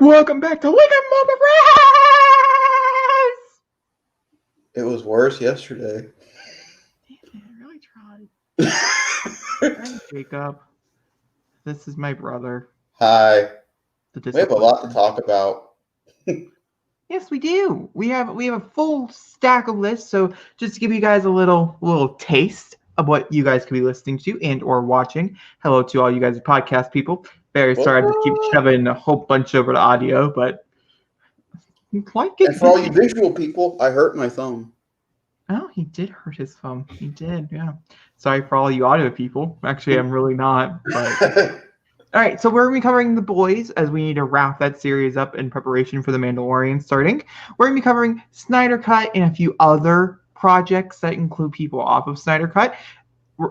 Welcome back to Wake Up Moment It was worse yesterday. Damn it, I really tried. Hi, Jacob. This is my brother. Hi. The We have a lot to disappointment. talk about. Yes, we do. We have a full stack of lists. So just to give you guys a little taste of what you guys could be listening to and or watching. Hello to all you guys podcast people. Very sorry I just keep What? shoving a whole bunch over to audio, but life And gets for all you busy. visual people, I hurt my thumb. Oh, he did hurt his thumb. He did, yeah. Sorry for all you audio people. Actually, I'm really not, but all right, so we're going to be covering The Boys as we need to wrap that series up in preparation for The Mandalorian starting. We're going to be covering Snyder Cut and a few other projects that include people off of Snyder Cut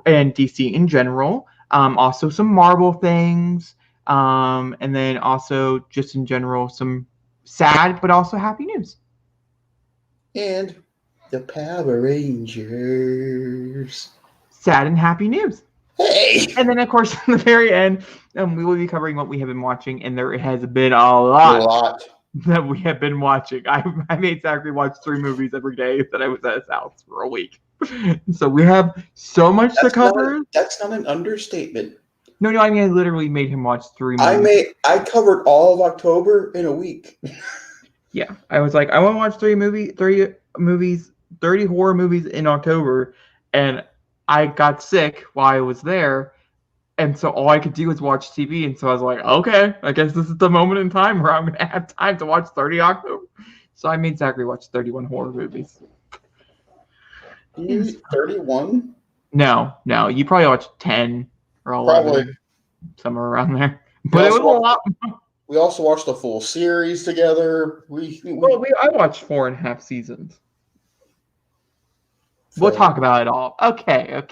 and DC in general. Also, some Marvel things, and then also just in general some sad but also happy news. And the Power Rangers. Sad and happy news. Hey! And then, of course, in the very end, we will be covering what we have been watching, and there has been a A lot lot. that we have been watching. I made Zachary watch 3 movies every day that I was at his house for a week. So we have so much to cover. That's not an understatement. No, I mean I literally made him watch 3 movies. I covered all of October in a week. Yeah, I was like, I want to watch 30 movies, 30 horror movies in October, and I got sick while I was there. And so all I could do was watch TV. And so I was like, okay, I guess this is the moment in time where I'm going to have time to watch 30 October. So I made Zachary watch 31 horror movies. 31? No. You probably watched 10 or 11, Probably. somewhere around there. But it was a lot. We also watched the full series together. I watched 4.5 seasons. We'll talk about it all. Okay.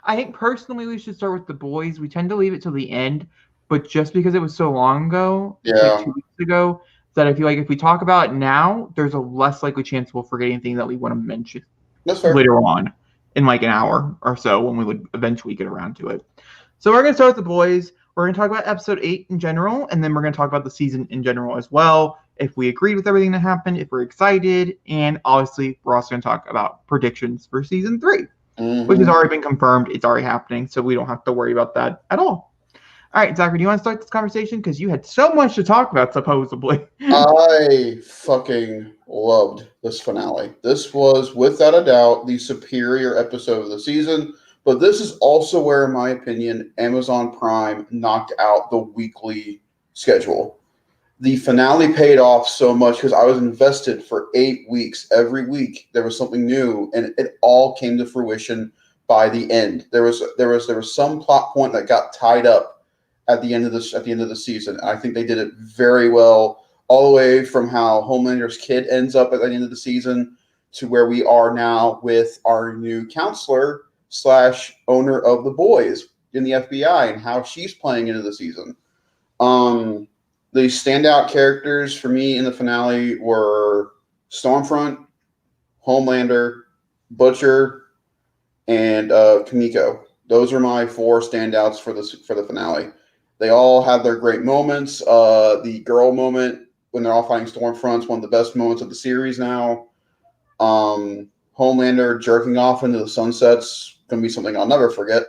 I think personally we should start with The Boys. We tend to leave it till the end, but just because it was so long ago, it's like 2 weeks ago, that I feel like if we talk about it now, there's a less likely chance we'll forget anything that we want to mention later on in like an hour or so when we would eventually get around to it. So we're going to start with The Boys. We're going to talk about episode 8 in general, and then we're going to talk about the season in general as well. If we agreed with everything that happened, if we're excited, and obviously we're also going to talk about predictions for season 3, which has already been confirmed. It's already happening, so we don't have to worry about that at all. All right, Zachary, do you want to start this conversation? Because you had so much to talk about, supposedly. I fucking loved this finale. This was, without a doubt, the superior episode of the season. But this is also where, in my opinion, Amazon Prime knocked out the weekly schedule. The finale paid off so much because I was invested for 8 weeks. Every week there was something new, and it all came to fruition by the end. There was some plot point that got tied up at the end of the season. I think they did it very well, all the way from how Homelander's kid ends up at the end of the season to where we are now with our new counselor / owner of the boys in the FBI and how she's playing into the season. The standout characters for me in the finale were Stormfront, Homelander, Butcher, and Kimiko. Those are my 4 standouts for the finale. They all had their great moments. The girl moment when they're all fighting Stormfront's one of the best moments of the series now. Homelander jerking off into the sunset's going to be something I'll never forget.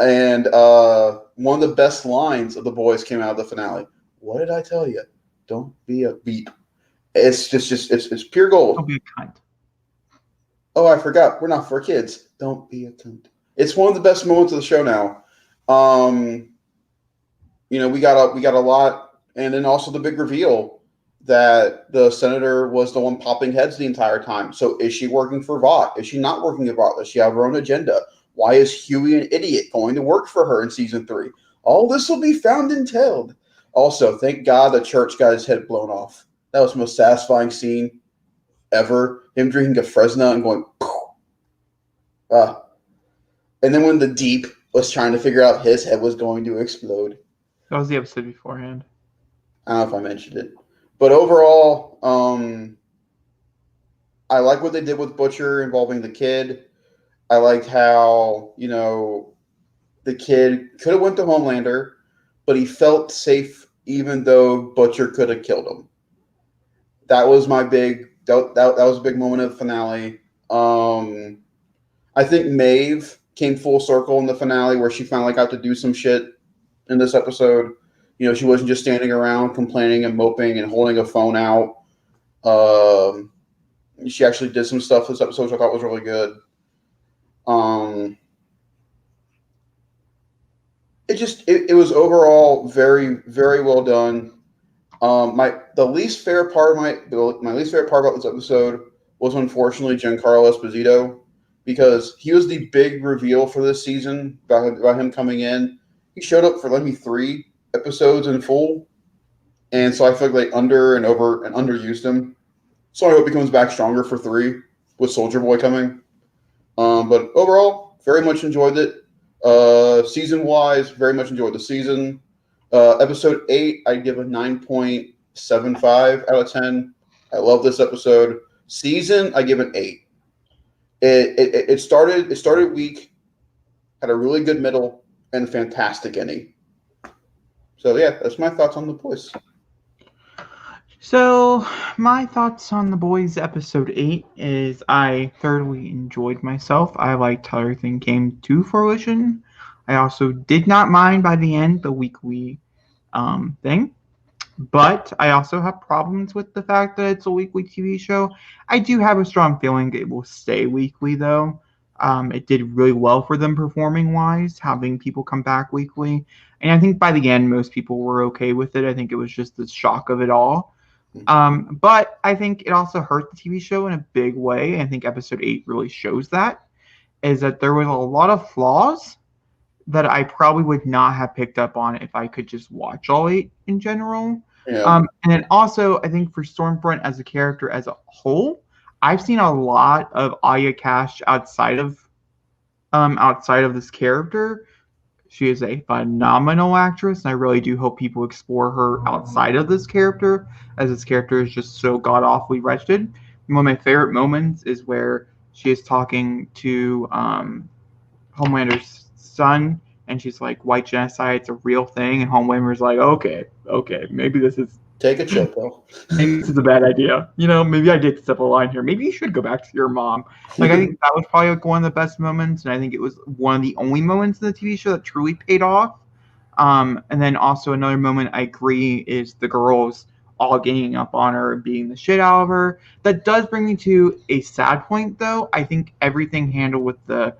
And one of the best lines of The Boys came out of the finale. What did I tell you? Don't be a beep. It's just it's pure gold. Don't be a cunt. Oh, I forgot. We're not for kids. Don't be a cunt. It's one of the best moments of the show now. We got a lot, and then also the big reveal that the senator was the one popping heads the entire time. So is she working for Vought? Is she not working for Vought? Does she have her own agenda? Why is Huey an idiot going to work for her in season 3? All this will be found and told. Also, thank God the church got his head blown off. That was the most satisfying scene ever. Him drinking a Fresno and going, poof. And then when the Deep was trying to figure out if his head was going to explode. That was the episode beforehand. I don't know if I mentioned it. But overall, I like what they did with Butcher involving the kid. I liked how, the kid could have went to Homelander, but he felt safe even though Butcher could have killed him. That was my big. That was a big moment of the finale. I think Maeve came full circle in the finale where she finally got to do some shit in this episode. You know, she wasn't just standing around complaining and moping and holding a phone out. She actually did some stuff this episode, which I thought was really good. It was overall very, very well done. My least favorite part about this episode was unfortunately Giancarlo Esposito, because he was the big reveal for this season about him coming in. He showed up for 3 episodes in full, and so I feel like they underused him. So I hope he comes back stronger for 3 with Soldier Boy coming. But overall, very much enjoyed it. Season wise, very much enjoyed the season. Episode 8, I'd give a 9.75 out of 10. I love this episode. Season, I give an 8. It started weak, had a really good middle, and a fantastic ending. So yeah, that's my thoughts on The Boys. So my thoughts on The Boys episode 8 is I thoroughly enjoyed myself. I liked how everything came to fruition. I also did not mind by the end the weekly thing. But I also have problems with the fact that it's a weekly TV show. I do have a strong feeling it will stay weekly, though. It did really well for them performing-wise, having people come back weekly. And I think by the end, most people were okay with it. I think it was just the shock of it all. But I think it also hurt the TV show in a big way. I think episode 8 really shows that, is that there was a lot of flaws that I probably would not have picked up on if I could just watch all 8 in general. Yeah. And then also, I think for Stormfront as a character as a whole, I've seen a lot of Aya Cash outside of this character. She is a phenomenal actress, and I really do hope people explore her outside of this character, as this character is just so god-awfully wretched. One of my favorite moments is where she is talking to Homelander's son, and she's like, white genocide, it's a real thing, and Homelander's like, okay, maybe this is... Take a chill pill. Maybe this is a bad idea. You know, maybe I did step a line here. Maybe you should go back to your mom. Like, I think that was probably like one of the best moments, and I think it was one of the only moments in the TV show that truly paid off. And then also another moment I agree is the girls all ganging up on her and beating the shit out of her. That does bring me to a sad point, though. I think everything handled with the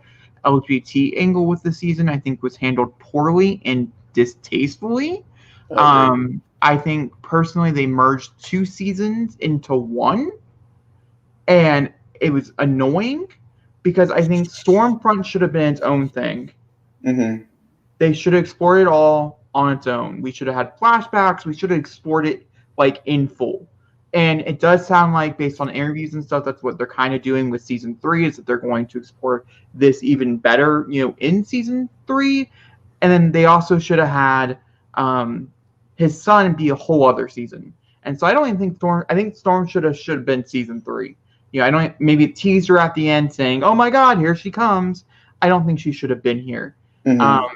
LGBT angle with the season, I think, was handled poorly and distastefully. I think personally they merged 2 seasons into one, and it was annoying because I think Stormfront should have been its own thing. Mm-hmm. They should have explored it all on its own. We should have had flashbacks. We should have explored it like in full. And it does sound like, based on interviews and stuff, that's what they're kind of doing with season 3, is that they're going to explore this even better, in season 3. And then they also should have had his son be a whole other season. And so I don't even think Storm should have been season 3. Maybe a teaser at the end saying, oh my God, here she comes. I don't think she should have been here. Mm-hmm.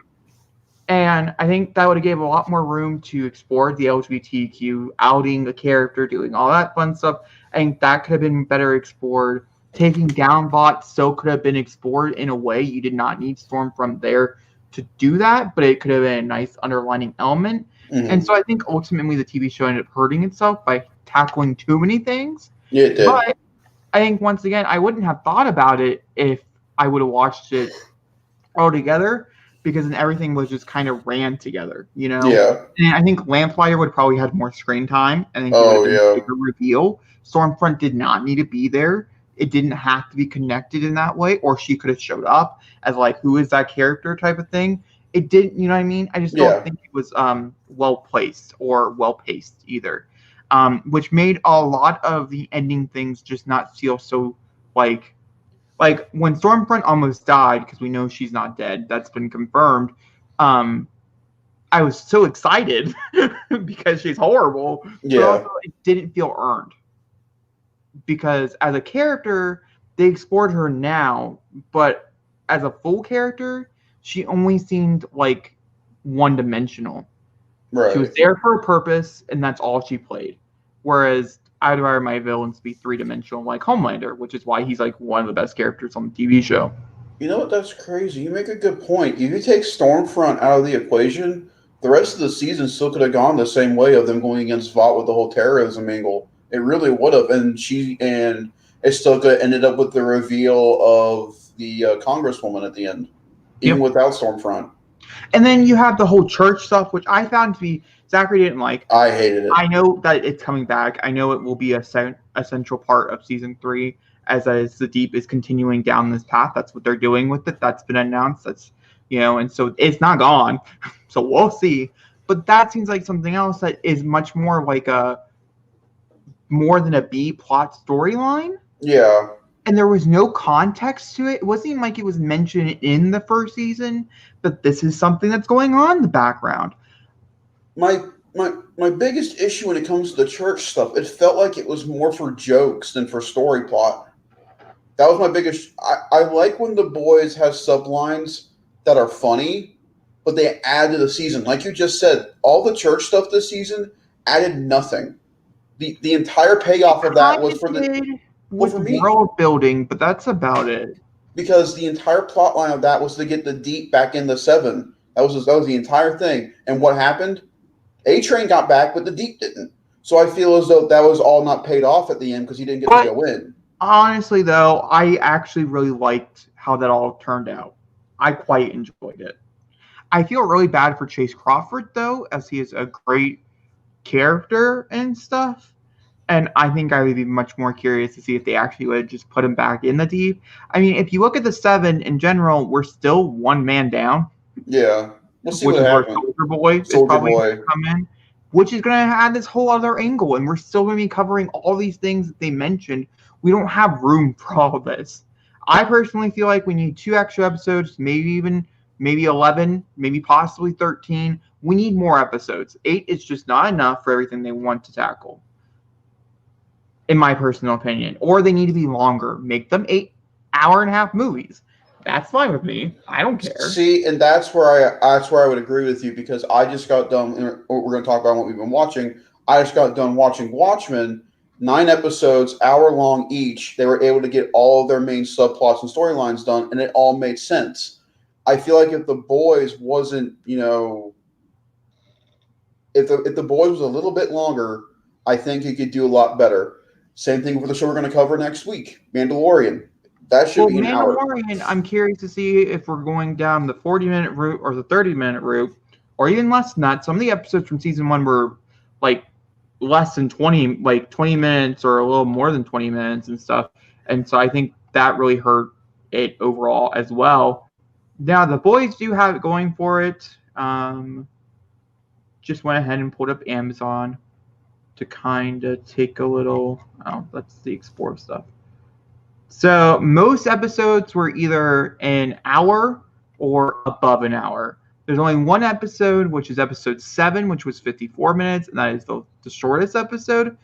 And I think that would have gave a lot more room to explore the LGBTQ, outing the character, doing all that fun stuff. I think that could have been better explored. Taking down Vought still could have been explored in a way. You did not need Storm from there to do that, but it could have been a nice underlining element. Mm-hmm. And so I think ultimately the TV show ended up hurting itself by tackling too many things. Yeah, it did. But I think, once again, I wouldn't have thought about it if I would have watched it all together, because then everything was just kind of ran together, Yeah. And I think Lamplighter would probably had more screen time. I think it would have been a bigger reveal. Stormfront did not need to be there. It didn't have to be connected in that way, or she could have showed up as like, who is that character type of thing. It didn't, you know what I mean? I just don't think it was well placed or well paced either, which made a lot of the ending things just not feel so like when Stormfront almost died, because we know she's not dead, that's been confirmed. I was so excited because she's horrible, but also it didn't feel earned, because as a character they explored her now, but as a full character she only seemed like one-dimensional. Right. She was there for a purpose, and that's all she played. Whereas I'd rather my villains be three-dimensional, like Homelander, which is why he's like one of the best characters on the TV show. You know what? That's crazy. You make a good point. If you take Stormfront out of the equation, the rest of the season still could have gone the same way of them going against Vought with the whole terrorism angle. It really would have, and it still could have ended up with the reveal of the Congresswoman at the end, even without Stormfront. And then you have the whole church stuff, which I found to be Zachary didn't like. I hated it. I know that it's coming back. I know it will be a central part of season 3 as the Deep is continuing down this path. That's what they're doing with it. That's been announced. That's and so it's not gone. So we'll see. But that seems like something else that is much more like more than a B plot storyline. Yeah. And there was no context to it. It wasn't even like it was mentioned in the first season that this is something that's going on in the background. My biggest issue when it comes to the church stuff, it felt like it was more for jokes than for story plot. That was my biggest. I like when the boys have sublines that are funny, but they add to the season. Like you just said, all the church stuff this season added nothing. The entire payoff of that was for the world building, but that's about it. Because the entire plot line of that was to get the Deep back in the 7. That was the entire thing. And what happened? A-Train got back, but the Deep didn't. So I feel as though that was all not paid off at the end because he didn't get to go in. Honestly, though, I actually really liked how that all turned out. I quite enjoyed it. I feel really bad for Chase Crawford, though, as he is a great character and stuff. And I think I would be much more curious to see if they actually would just put him back in the Deep. I mean, if you look at the 7 in general, we're still one man down. Yeah. We'll see what happens. Soldier Boy is probably going to come in, which is going to add this whole other angle. And we're still going to be covering all these things that they mentioned. We don't have room for all of this. I personally feel like we need 2 extra episodes, maybe 11, maybe possibly 13. We need more episodes. 8 is just not enough for everything they want to tackle, in my personal opinion. Or they need to be longer. Make them 8-hour-and-a-half movies. That's fine with me. I don't care. See, and that's where I would agree with you because I just got done. We're going to talk about what we've been watching. I just got done watching Watchmen. 9 episodes, hour long each. They were able to get all of their main subplots and storylines done, and it all made sense. I feel like if The Boys wasn't, if The Boys was a little bit longer, I think it could do a lot better. Same thing with the show we're going to cover next week, Mandalorian. That should be an hour. Mandalorian, I'm curious to see if we're going down the 40-minute route or the 30-minute route, or even less than that. Some of the episodes from season 1 were like less than 20, like 20 minutes or a little more than 20 minutes and stuff. And so I think that really hurt it overall as well. Now, the boys do have it going for it. Just went ahead and pulled up Amazon to kind of take a little, that's the explore stuff. So most episodes were either an hour or above an hour. There's only one episode, which is episode 7, which was 54 minutes, and that is the shortest episode.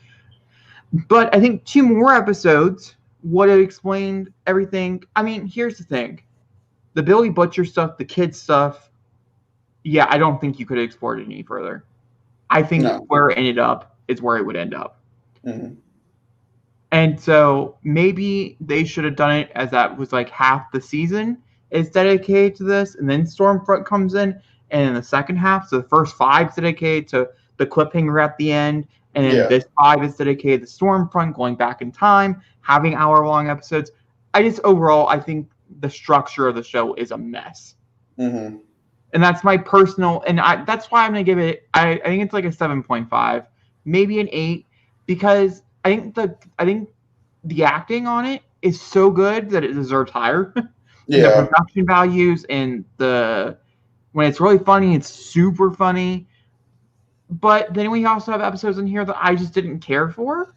But I think 2 more episodes would have explained everything. I mean, here's the thing. The Billy Butcher stuff, the kids stuff, yeah, I don't think you could have explored it any further. I think where it ended up is where it would end up. Mm-hmm. And so maybe they should have done it as that was like half the season is dedicated to this, and then Stormfront comes in, and in the second half, so the first 5 is dedicated to the cliffhanger at the end, and then this 5 is dedicated to Stormfront, going back in time, having hour-long episodes. I think the structure of the show is a mess. Mm-hmm. And that's my personal, and that's why I'm going to give it, I think it's like a 7.5, maybe an 8, because I think the acting on it is so good that it deserves higher. Yeah. The production values and when it's really funny, it's super funny. But then we also have episodes in here that I just didn't care for.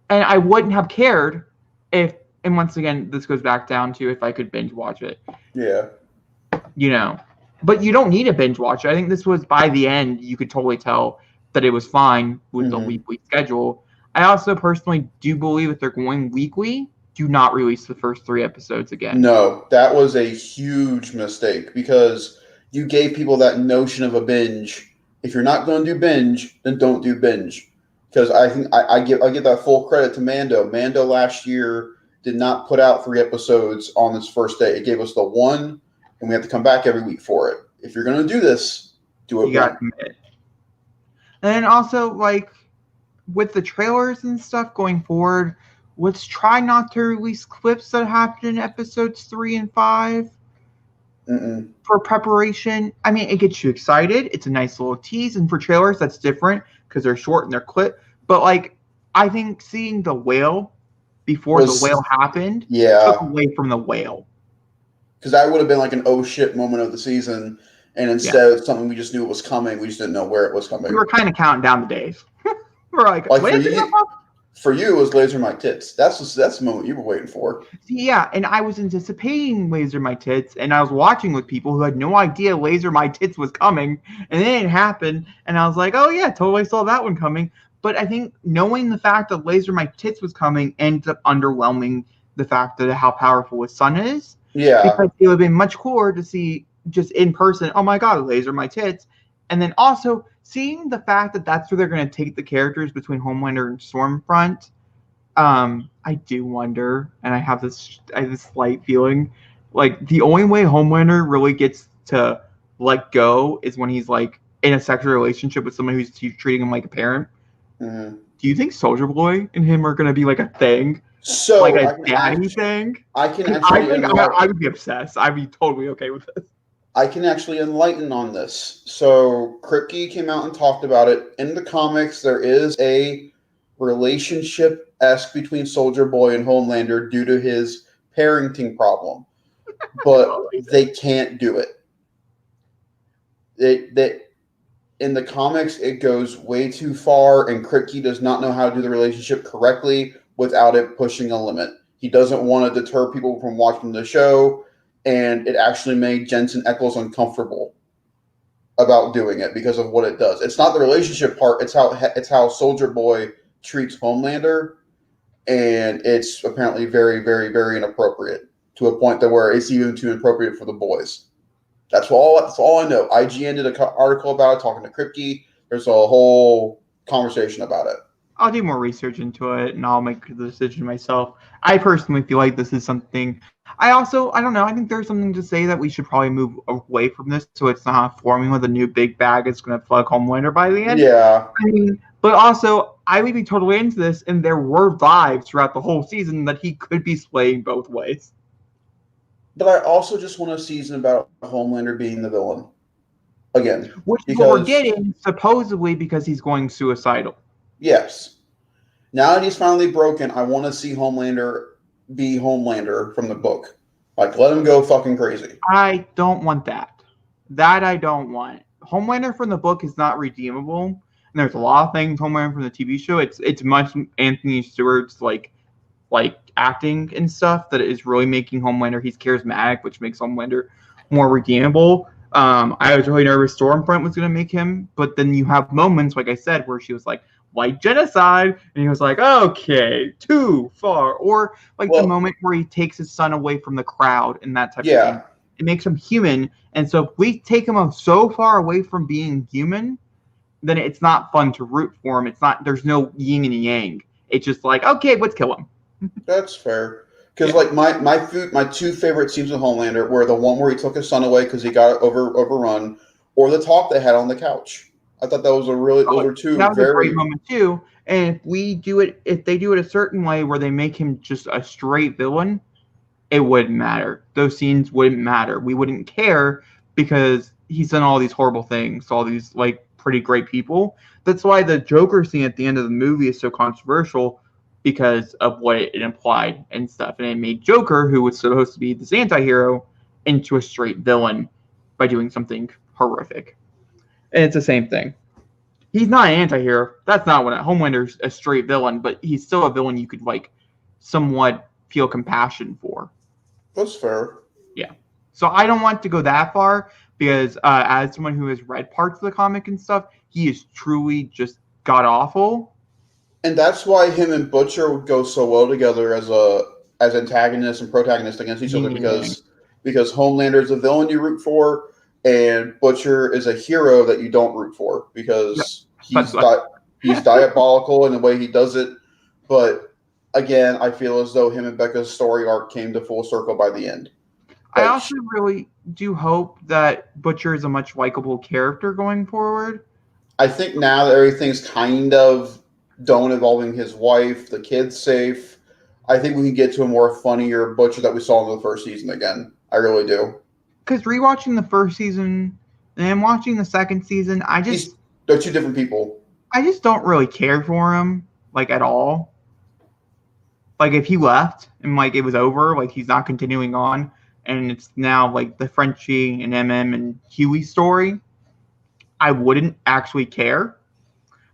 And I wouldn't have cared if, and once again, this goes back down to if I could binge watch it. Yeah. But you don't need to binge watch it. I think this was, by the end, you could totally tell that it was fine with the weekly schedule. I also personally do believe if they're going weekly, do not release the first 3 episodes again. No, that was a huge mistake because you gave people that notion of a binge If you're not going to do binge, then don't do binge. Because I think I give that full credit to Mando. Mando last year did not put out 3 episodes on its first day. It gave us the one, and we have to come back every week for it. If you're going to do this, do it. You got to commit. And then also, like, with the trailers and stuff going forward, let's try not to release clips that happened in episodes 3 and 5 for preparation. I mean, it gets you excited. It's a nice little tease. And for trailers, that's different because they're short and they're clip. But, like, I think seeing the whale before the whale happened took away from the whale. Because that would have been like an oh shit moment of the season. And instead of something we just knew it was coming, we just didn't know where it was coming. We were kind of counting down the days. We're like for you, it was Laser My Tits. That's the moment you were waiting for. Yeah, and I was anticipating Laser My Tits, and I was watching with people who had no idea Laser My Tits was coming, and then it happened, and I was like, oh yeah, totally saw that one coming. But I think knowing the fact that Laser My Tits was coming ended up underwhelming the fact that how powerful his son is. Yeah. Because it would have been much cooler to see just in person, oh my god, Laser My Tits. And then also seeing the fact that that's where they're going to take the characters between Homelander and Stormfront, I do wonder, and I have this slight feeling, like the only way Homelander really gets to let go is when he's like in a sexual relationship with someone who's treating him like a parent. Mm-hmm. Do you think Soldier Boy and him are going to be like a thing? So like a daddy thing? I would be obsessed. I'd be totally okay with this. I can actually enlighten on this. So Kripke came out and talked about it. In the comics, there is a relationship-esque between Soldier Boy and Homelander due to his parenting problem. But they can't do it. They in the comics, it goes way too far, and Kripke does not know how to do the relationship correctly without it pushing a limit. He doesn't want to deter people from watching the show, and it actually made Jensen Ackles uncomfortable about doing it because of what it does. It's not the relationship part; it's how Soldier Boy treats Homelander, and it's apparently very, very, very inappropriate to a point that where it's even too inappropriate for the boys. That's all I know. IGN did an article about it, talking to Kripke. There's a whole conversation about it. I'll do more research into it, and I'll make the decision myself. I personally feel like this is something. I don't know. I think there's something to say that we should probably move away from this, so it's not forming with a new big bag that's going to plug Homelander by the end. Yeah. I mean, but also, I would be totally into this, and there were vibes throughout the whole season that he could be swaying both ways. But I also just want a season about Homelander being the villain again, which is what we're getting, supposedly because he's going suicidal. Yes. Now that he's finally broken, I want to see Homelander be Homelander from the book. Like, let him go fucking crazy. I don't want that. That I don't want. Homelander from the book is not redeemable. And there's a lot of things Homelander from the TV show. It's much Anthony Stewart's like acting and stuff that is really making Homelander. He's charismatic, which makes Homelander more redeemable. I was really nervous Stormfront was going to make him, but then you have moments, like I said, where she was like, white genocide, and he was like, okay, too far. Or like the moment where he takes his son away from the crowd and that type of thing. It makes him human. And so if we take him so far away from being human, then it's not fun to root for him. It's not, there's no yin and yang. It's just like, okay, let's kill him. That's fair. Because like my two favorite scenes of Homelander were the one where he took his son away because he got overrun, or the talk they had on the couch. I thought that was those were two that was very a great moment too. And if they do it a certain way where they make him just a straight villain, it wouldn't matter. Those scenes wouldn't matter. We wouldn't care because he's done all these horrible things, all these like pretty great people. That's why the Joker scene at the end of the movie is so controversial, because of what it implied and stuff. And it made Joker, who was supposed to be this anti-hero, into a straight villain by doing something horrific. And it's the same thing. He's not an anti-hero. That's not what Homelander's a straight villain, but he's still a villain you could like somewhat feel compassion for. That's fair. Yeah. So I don't want to go that far because as someone who has read parts of the comic and stuff, he is truly just god-awful. And that's why him and Butcher would go so well together as antagonist and protagonist against each other, because Homelander is a villain you root for, and Butcher is a hero that you don't root for because he's diabolical in the way he does it. But again, I feel as though him and Becca's story arc came to full circle by the end. I also really do hope that Butcher is a much likable character going forward. I think now that everything's kind of done involving his wife, the kid's safe, I think we can get to a more funnier Butcher that we saw in the first season again. I really do. Because rewatching the first season and watching the second season, they're two different people. I just don't really care for him, like, at all. Like, if he left and, like, it was over, like, he's not continuing on, and it's now, like, the Frenchie and MM and Huey story, I wouldn't actually care.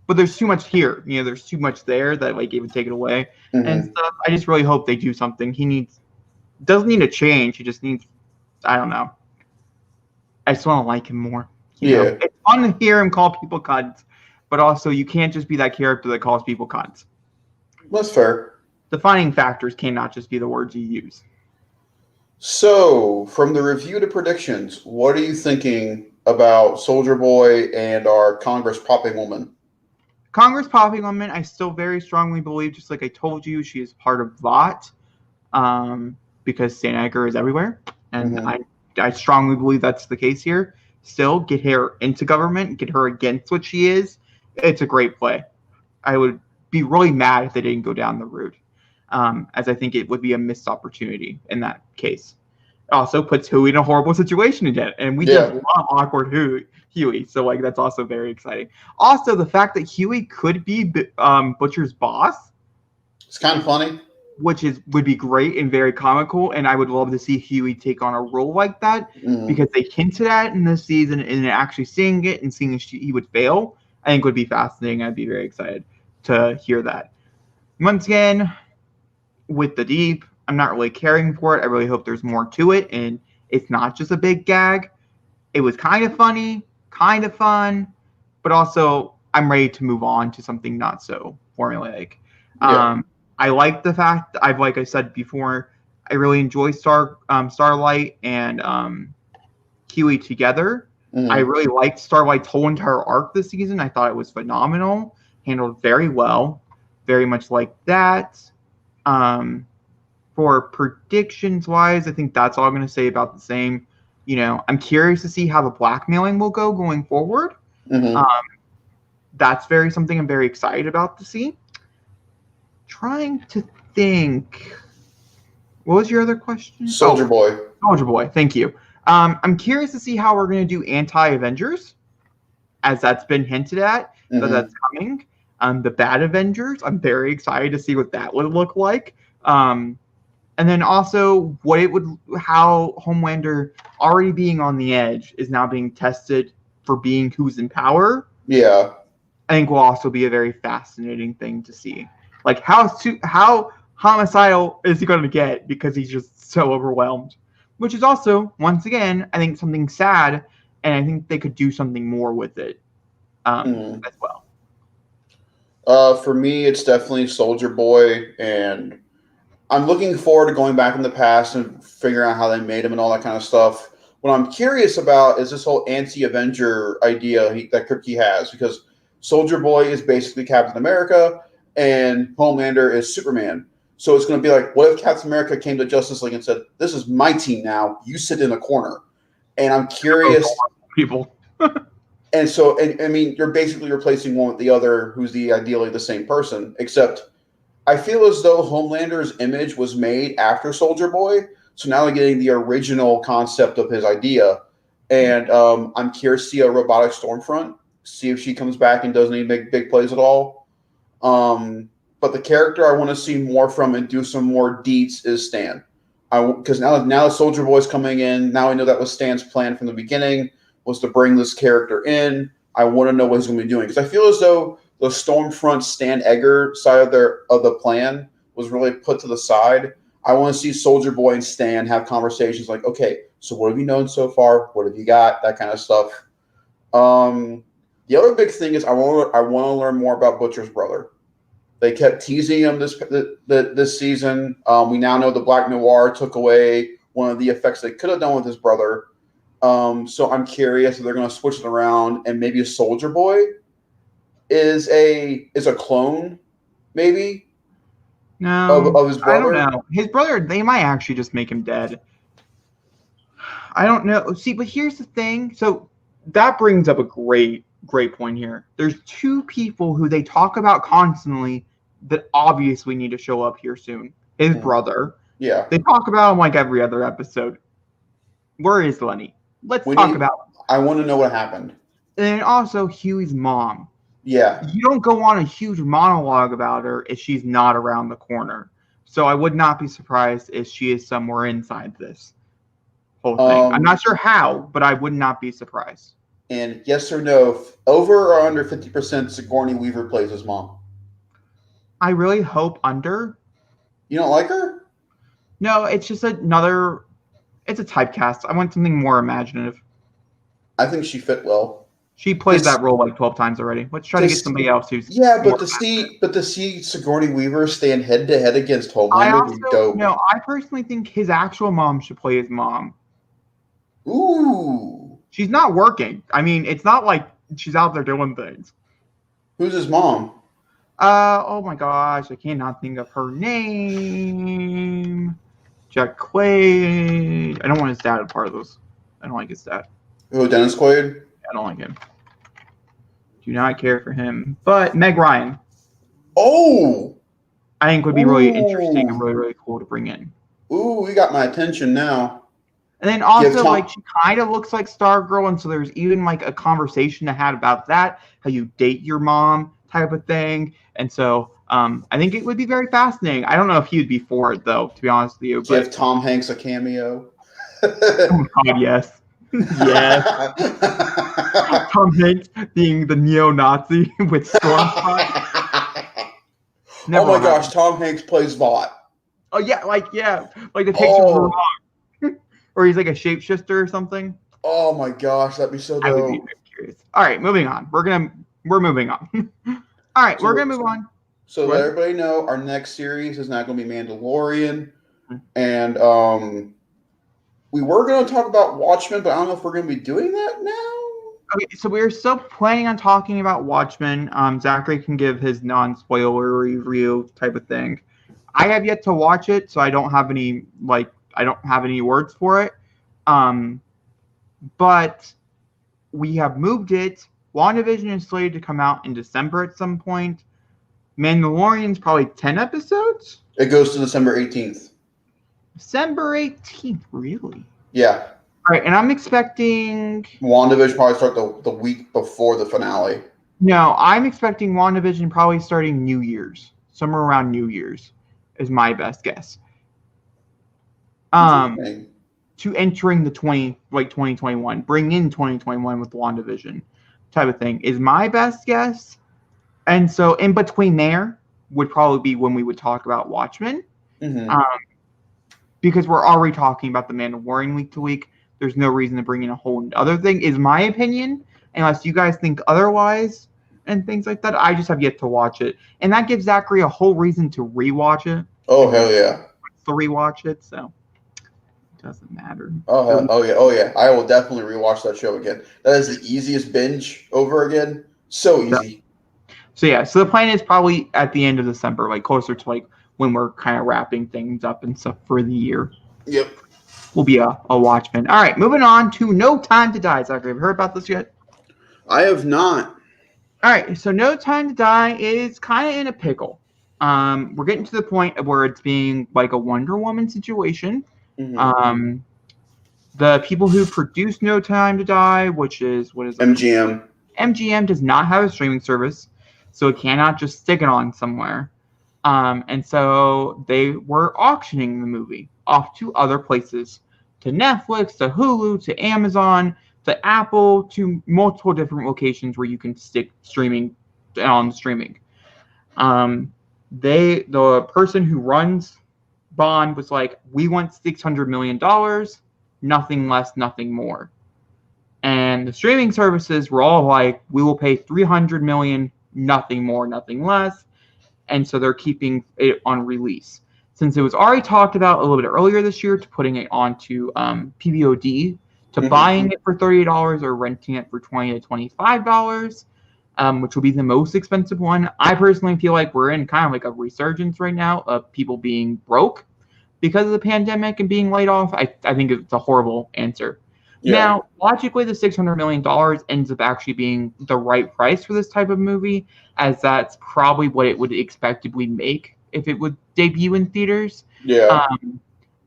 But there's too much here. You know, there's too much there that, like, it would take it away and stuff. I just really hope they do something. Doesn't need to change. He just needs, I don't know. I just want to like him more. You know? It's fun to hear him call people cunts, but also you can't just be that character that calls people cunts. That's fair. Defining factors cannot just be the words you use. So, from the review to predictions, what are you thinking about Soldier Boy and our Congress popping woman? Congress popping woman, I still very strongly believe, just like I told you, she is part of VOT, because Stan Edgar is everywhere, and I strongly believe that's the case here. Still, get her into government, get her against what she is. It's a great play. I would be really mad if they didn't go down the route, as I think it would be a missed opportunity in that case. It also puts Huey in a horrible situation again, and we just love awkward Huey, so like that's also very exciting. Also, the fact that Huey could be Butcher's boss, it's kind of funny, which would be great and very comical, and I would love to see Huey take on a role like that because they hinted at it in this season, and actually seeing it and seeing he would fail, I think would be fascinating. I'd be very excited to hear that. Once again, with the Deep, I'm not really caring for it. I really hope there's more to it, and it's not just a big gag. It was kind of funny, kind of fun, but also I'm ready to move on to something not so formulaic. I like the fact that like I said before, I really enjoy Starlight and Huey together. I really liked Starlight's whole entire arc this season. I thought it was phenomenal, handled very well, very much like that. For predictions wise, I think that's all I'm going to say about the same. You know, I'm curious to see how the blackmailing will go going forward. That's something I'm very excited about to see. Trying to think. What was your other question? Soldier Boy. Soldier Boy, thank you. I'm curious to see how we're going to do anti-Avengers, as that's been hinted at, that that's coming. The Bad Avengers, I'm very excited to see what that would look like. And then also how Homelander already being on the edge is now being tested for being who's in power. Yeah. I think will also be a very fascinating thing to see. Like how homicidal is he going to get because he's just so overwhelmed, which is also, once again, I think something sad, and I think they could do something more with it as well. For me, it's definitely Soldier Boy, and I'm looking forward to going back in the past and figuring out how they made him and all that kind of stuff. What I'm curious about is this whole anti-Avenger idea that Kripke has, because Soldier Boy is basically Captain America and Homelander is Superman. So it's going to be like, what if Captain America came to Justice League and said, "This is my team now. You sit in a corner." And I'm curious. People. And so, I mean, you're basically replacing one with the other, who's ideally the same person, except I feel as though Homelander's image was made after Soldier Boy, so now they're getting the original concept of his idea. And I'm curious to see a robotic Stormfront, see if she comes back and doesn't even make big plays at all. But the character I want to see more from and do some more deets is Stan. Because now Soldier Boy's coming in. Now I know that was Stan's plan from the beginning, was to bring this character in. I want to know what he's going to be doing. Because I feel as though the Stormfront Stan Edgar side of the plan was really put to the side. I want to see Soldier Boy and Stan have conversations like, okay, so what have you known so far? What have you got? That kind of stuff. The other big thing is I want to learn more about Butcher's brother. They kept teasing him this season. We now know the Black Noir took away one of the effects they could have done with his brother. So I'm curious if they're going to switch it around, and maybe a Soldier Boy is a clone, maybe. No, of his brother. I don't know. His brother, they might actually just make him dead. I don't know. See, but here's the thing. So that brings up a great point here. There's two people who they talk about constantly that obviously need to show up here soon. His brother. Yeah. They talk about him like every other episode. Where is Lenny? Let's talk about him. I want to know what happened. And also Huey's mom. Yeah. You don't go on a huge monologue about her if she's not around the corner. So I would not be surprised if she is somewhere inside this whole thing. I'm not sure how, but I would not be surprised. And yes or no, over or under 50% Sigourney Weaver plays his mom? I really hope under. You don't like her? No, it's just another. It's a typecast. I want something more imaginative. I think she fit well. She played that role like 12 times already. Let's try to get somebody else who's. Yeah, but to see Sigourney Weaver stand head to head against Homelander would be dope. No, I personally think his actual mom should play his mom. Ooh. She's not working. I mean, it's not like she's out there doing things. Who's his mom? Oh my gosh, I cannot think of her name. Jack Quaid. I don't want his dad a part of this. I don't like his dad. Who, Dennis Quaid? I don't like him. Do not care for him. But Meg Ryan. Oh! I think would be really interesting and really, really cool to bring in. Ooh, you got my attention now. And then also, like, she kind of looks like Stargirl, and so there's even, like, a conversation to have about that, how you date your mom type of thing. And so I think it would be very fascinating. I don't know if he would be for it, though, to be honest with you. Give Tom Hanks a cameo. Oh, my God, yes. Yes. Tom Hanks being the neo-Nazi with Stormfront. Oh, my gosh, Tom Hanks plays Vought. Oh, yeah, like the pictures were wrong. Or he's like a shapeshifter or something. Oh my gosh, that'd be so dope. I would be very curious. All right, moving on. We're moving on. All right, we're gonna move on. So let everybody know, our next series is not gonna be Mandalorian, and we were gonna talk about Watchmen, but I don't know if we're gonna be doing that now. Okay, so we're still planning on talking about Watchmen. Zachary can give his non-spoiler review type of thing. I have yet to watch it, so I don't have any words for it. But we have moved it. WandaVision is slated to come out in December at some point. Mandalorian's probably 10 episodes? It goes to December 18th. December 18th, really? Yeah. All right, and I'm expecting... WandaVision probably start the week before the finale. No, I'm expecting WandaVision probably starting New Year's. Somewhere around New Year's is my best guess. To entering the 2021, bring in 2021 with WandaVision type of thing is my best guess. And so in between there would probably be when we would talk about Watchmen. Because we're already talking about the Mandalorian week to week. There's no reason to bring in a whole other thing, is my opinion, unless you guys think otherwise and things like that. I just have yet to watch it. And that gives Zachary a whole reason to rewatch it. Oh, hell yeah. To rewatch it, so it doesn't matter. Oh yeah. I will definitely rewatch that show again. That is the easiest binge over again. So easy. So the plan is probably at the end of December, like closer to like when we're kind of wrapping things up and stuff for the year. Yep. Will be a Watchmen. All right, moving on to No Time to Die. Zachary, have you heard about this yet? I have not. All right, so No Time to Die is kind of in a pickle. We're getting to the point of where it's being like a Wonder Woman situation. The people who produced No Time to Die, which is MGM. MGM does not have a streaming service, so it cannot just stick it on somewhere. And so they were auctioning the movie off to other places, to Netflix, to Hulu, to Amazon, to Apple, to multiple different locations where you can stick streaming on streaming. The person who runs Bond was like, we want $600 million, nothing less, nothing more. And the streaming services were all like, we will pay $300 million, nothing more, nothing less. And so they're keeping it on release. Since it was already talked about a little bit earlier this year to putting it onto PVOD to buying it for $30 or renting it for $20 to $25, which will be the most expensive one. I personally feel like we're in kind of like a resurgence right now of people being broke because of the pandemic and being laid off. I think it's a horrible answer. Yeah. Now, logically, the $600 million ends up actually being the right price for this type of movie, as that's probably what it would expectably make if it would debut in theaters. Yeah.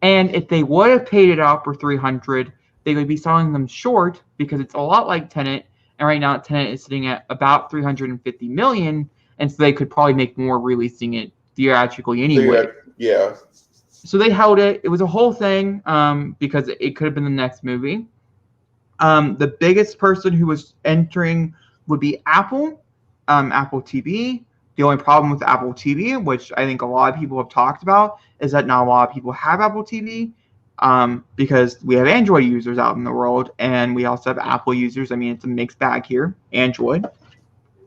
And if they would have paid it out for $300, they would be selling them short because it's a lot like Tenet. And right now, Tenet is sitting at about $350 million, and so they could probably make more releasing it theatrically anyway. Yeah. So they held it. It was a whole thing because it could have been the next movie. The biggest person who was entering would be Apple, Apple TV. The only problem with Apple TV, which I think a lot of people have talked about, is that not a lot of people have Apple TV because we have Android users out in the world, and we also have Apple users. I mean, it's a mixed bag here. Android,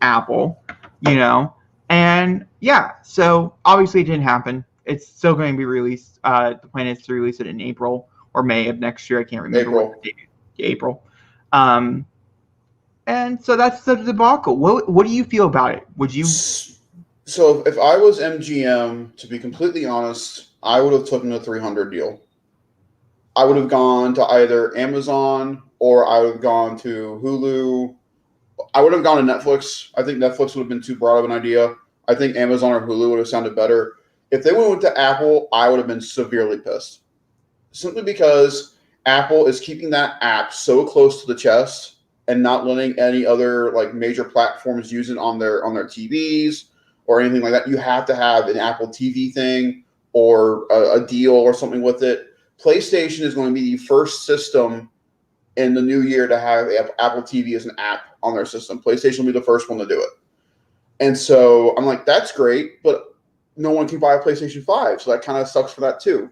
Apple, And yeah, so obviously it didn't happen. It's still going to be released. The plan is to release it in April or May of next year. I can't remember. April. And so that's the debacle. What do you feel about it? Would you? So if I was MGM, to be completely honest, I would have taken the 300 deal. I would have gone to either Amazon or I would have gone to Hulu. I would have gone to Netflix. I think Netflix would have been too broad of an idea. I think Amazon or Hulu would have sounded better. If they went to Apple, I would have been severely pissed. Simply because Apple is keeping that app so close to the chest and not letting any other like major platforms use it on their TVs or anything like that. You have to have an Apple TV thing or a deal or something with it. PlayStation is going to be the first system in the new year to have Apple TV as an app on their system. PlayStation will be the first one to do it. And so I'm like, that's great, but no one can buy a PlayStation 5. So that kind of sucks for that too.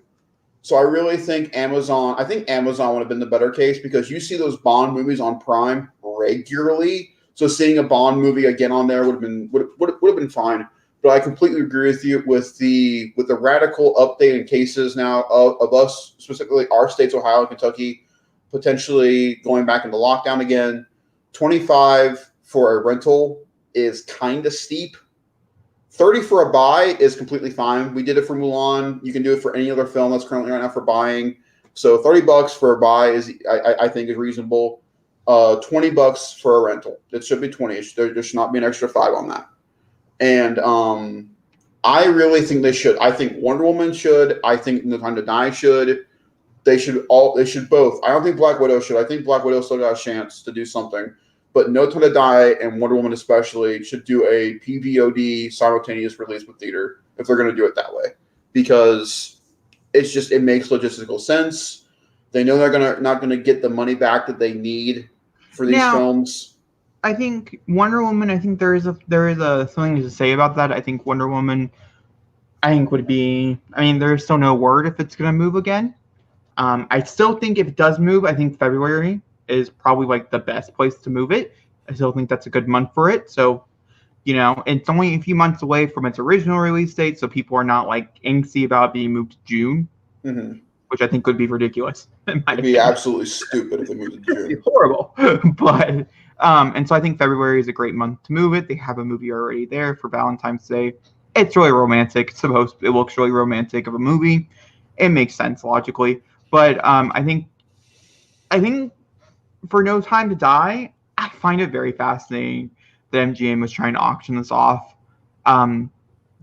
So I really think Amazon would have been the better case because you see those Bond movies on Prime regularly. So seeing a Bond movie again on there would have been fine. But I completely agree with you with the radical update in cases now of us, specifically our states, Ohio and Kentucky, potentially going back into lockdown again. 25 for a rental is kind of steep. 30 for a buy is completely fine. We did it for Mulan. You can do it for any other film that's currently right now for buying. So $30 for a buy is I think is reasonable. $20 for a rental. It should be 20. There should not be an extra 5 on that. And I really think they should. I think Wonder Woman should. I think No Time to Die should. They should both. I don't think Black Widow should. I think Black Widow still got a chance to do something. But No Time to Die and Wonder Woman especially should do a PVOD simultaneous release with theater if they're going to do it that way. Because it makes logistical sense. They know they're not going to get the money back that they need for these films. I think Wonder Woman, there is something to say about that. I think Wonder Woman, would be, there's still no word if it's going to move again. I still think if it does move, I think February is probably like the best place to move it. I still think that's a good month for it. So, it's only a few months away from its original release date, so people are not like angsty about being moved to June, which I think would be ridiculous. It'd be absolutely stupid if they moved to June. It'd be horrible. But and so I think February is a great month to move it. They have a movie already there for Valentine's Day. It's really romantic. It looks really romantic of a movie. It makes sense logically. But I think for No Time to Die, I find it very fascinating that MGM was trying to auction this off.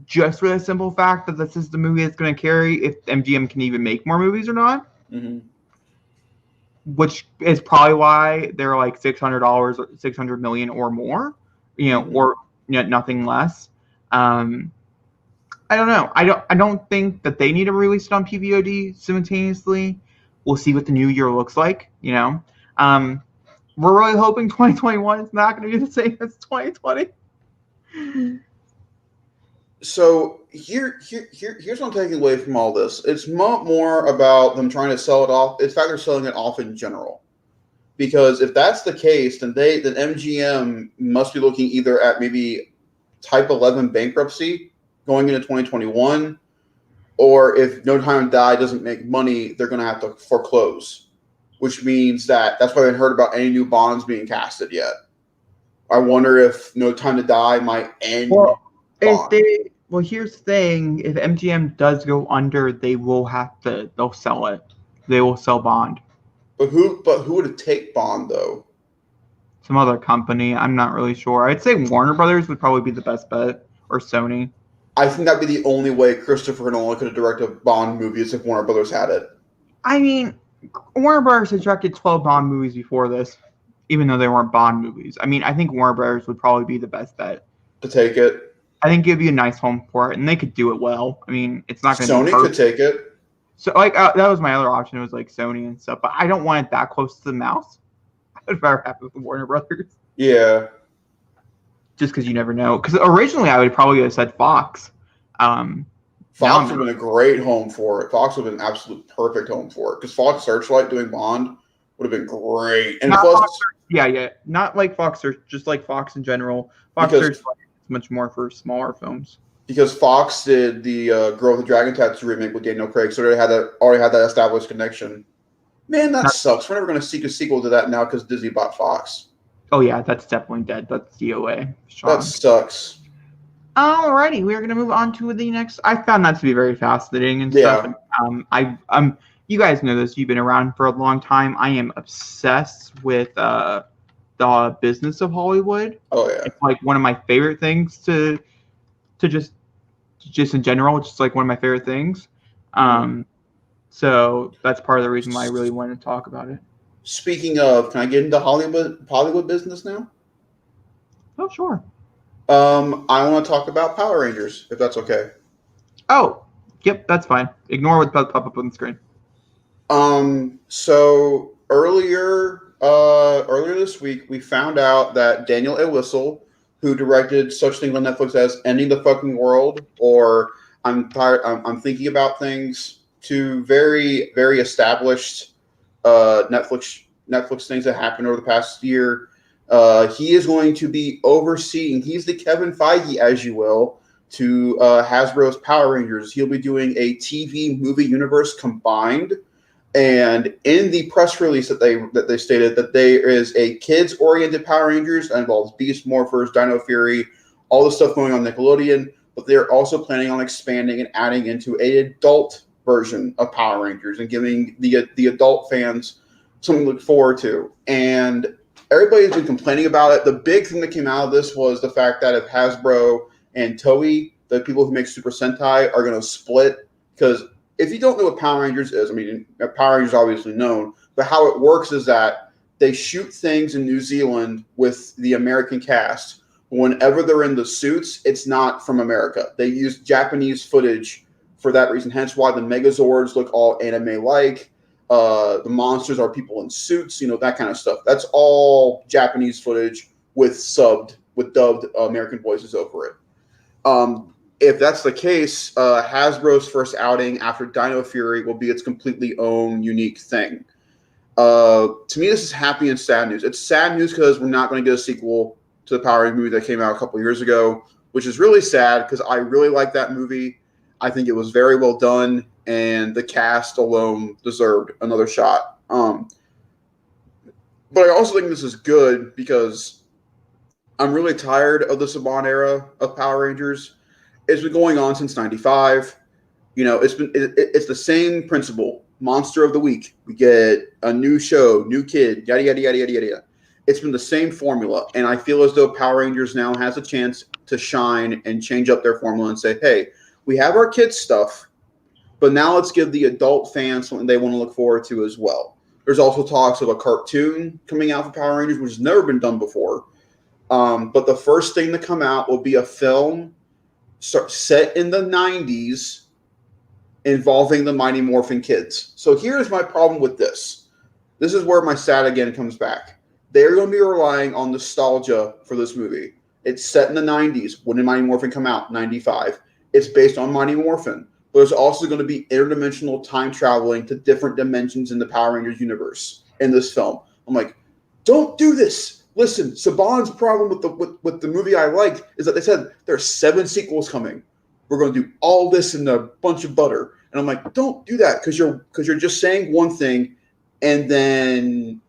Just for the simple fact that this is the movie that's going to carry if MGM can even make more movies or not. Which is probably why they're like $600 or $600 million or more, or nothing less. I don't know. I don't think that they need to release it on PVOD simultaneously. We'll see what the new year looks like. We're really hoping 2021 is not going to be the same as 2020. So here's what I'm taking away from all this. It's more about them trying to sell it off. In fact, they're selling it off in general. Because if that's the case, then MGM must be looking either at maybe Type 11 bankruptcy going into 2021, or if No Time to Die doesn't make money, they're going to have to foreclose, which means that's why I haven't heard about any new Bonds being casted yet. I wonder if No Time to Die might end. Well, here's the thing: if MGM does go under, they'll sell it. They will sell Bond. But who would take Bond though? Some other company. I'm not really sure. I'd say Warner Brothers would probably be the best bet, or Sony. I think that'd be the only way Christopher Nolan could have directed a Bond movie is if Warner Brothers had it. I mean, Warner Brothers has directed 12 Bond movies before this, even though they weren't Bond movies. I mean, I think Warner Brothers would probably be the best bet to take it. I think it'd be a nice home for it, and they could do it well. I mean, it's not going to be Sony could take it. So, like, that was my other option. It was like Sony and stuff, but I don't want it that close to the mouse. I'd rather have it with Warner Brothers. Yeah. Just because you never know. Because originally I would probably have said Fox. Fox would have been a great home for it. Fox would have been an absolute perfect home for it. Because Fox Searchlight doing Bond would have been great. And plus, Fox, yeah. Not like Fox Search, just like Fox in general. Fox Searchlight is much more for smaller films. Because Fox did the Girl with the Dragon Tattoo remake with Daniel Craig, so they already had that established connection. Man, that sucks. We're never going to seek a sequel to that now because Disney bought Fox. Oh, yeah, that's definitely dead. That's DOA. Sean. That sucks. Alrighty, we are going to move on to the next. I found that to be very fascinating and stuff. And, you guys know this. You've been around for a long time. I am obsessed with the business of Hollywood. Oh, yeah. It's like one of my favorite things to just in general. It's just like one of my favorite things. So that's part of the reason why I really wanted to talk about it. Speaking of, can I get into Hollywood business now? Oh, sure. I want to talk about Power Rangers, if that's okay. Oh, yep, that's fine. Ignore what pop up on the screen. So earlier this week, we found out that Daniel A. Whistle, who directed such things on Netflix as Ending the Fucking World or I'm Thinking About Things, two very, very established Netflix things that happened over the past year. He is going to be overseeing, he's the Kevin Feige, as you will, to Hasbro's Power Rangers. He'll be doing a TV movie universe combined. And in the press release that they stated that there is a kids-oriented Power Rangers that involves Beast Morphers, Dino Fury, all the stuff going on Nickelodeon, but they're also planning on expanding and adding into an adult version of Power Rangers and giving the adult fans something to look forward to. And everybody's been complaining about it. The big thing that came out of this was the fact that if Hasbro and Toei, the people who make Super Sentai, are going to split. Because if you don't know what Power Rangers is, I mean, Power Rangers is obviously known, but how it works is that they shoot things in New Zealand with the American cast. Whenever they're in the suits, it's not from America. They use Japanese footage for that reason. Hence why the Megazords look all anime-like. The monsters are people in suits, that kind of stuff. That's all Japanese footage with dubbed American voices over it. If that's the case, Hasbro's first outing after Dino Fury will be its completely own unique thing. To me, this is happy and sad news. It's sad news because we're not going to get a sequel to the Power Rangers movie that came out a couple years ago, which is really sad because I really like that movie. I think it was very well done, and the cast alone deserved another shot. But I also think this is good because I'm really tired of the Saban era of Power Rangers. It's been going on since '95. It's the same principle. Monster of the week. We get a new show, new kid, yada yada yada yada yada. It's been the same formula, and I feel as though Power Rangers now has a chance to shine and change up their formula and say, hey, we have our kids stuff, but now let's give the adult fans something they want to look forward to as well. There's also talks of a cartoon coming out for Power Rangers, which has never been done before. But the first thing to come out will be a film set in the 90s involving the Mighty Morphin kids. So here's my problem with this. This is where my sad again comes back. They're going to be relying on nostalgia for this movie. It's set in the 90s. When did Mighty Morphin come out? 95. It's based on Mighty Morphin. But there's also going to be interdimensional time traveling to different dimensions in the Power Rangers universe in this film. I'm like, don't do this. Listen, Saban's problem with the movie I liked is that they said there are 7 sequels coming. We're going to do all this in a bunch of butter. And I'm like, don't do that because you're just saying one thing and then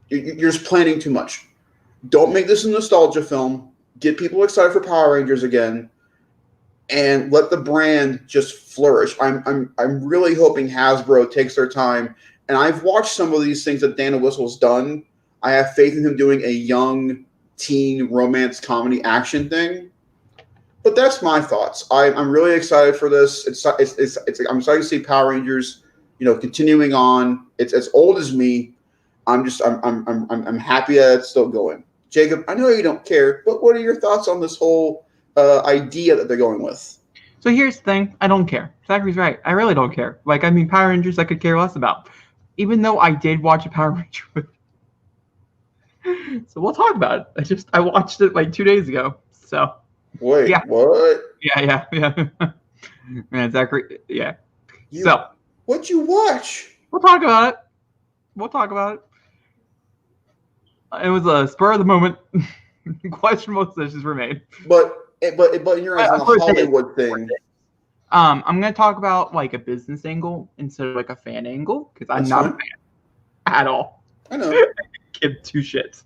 you're just planning too much. Don't make this a nostalgia film. Get people excited for Power Rangers again, and let the brand just flourish. I'm really hoping Hasbro takes their time. And I've watched some of these things that Dana Whistle's done. I have faith in him doing a young teen romance comedy action thing. But that's my thoughts. I'm really excited for this. I'm excited to see Power Rangers, continuing on. It's as old as me. I'm happy that it's still going. Jacob, I know you don't care, but what are your thoughts on this whole idea that they're going with? So here's the thing. I don't care. Zachary's right. I really don't care. Power Rangers I could care less about. Even though I did watch a Power Ranger movie. So we'll talk about it. I watched it 2 days ago. So wait, yeah. What? Yeah. Man, Zachary, yeah. What'd you watch? We'll talk about it. It was a spur of the moment. Questionable decisions were made. But you're on a Hollywood thing. I'm gonna talk about a business angle instead of a fan angle because I'm not a fan at all. I know. Give two shits.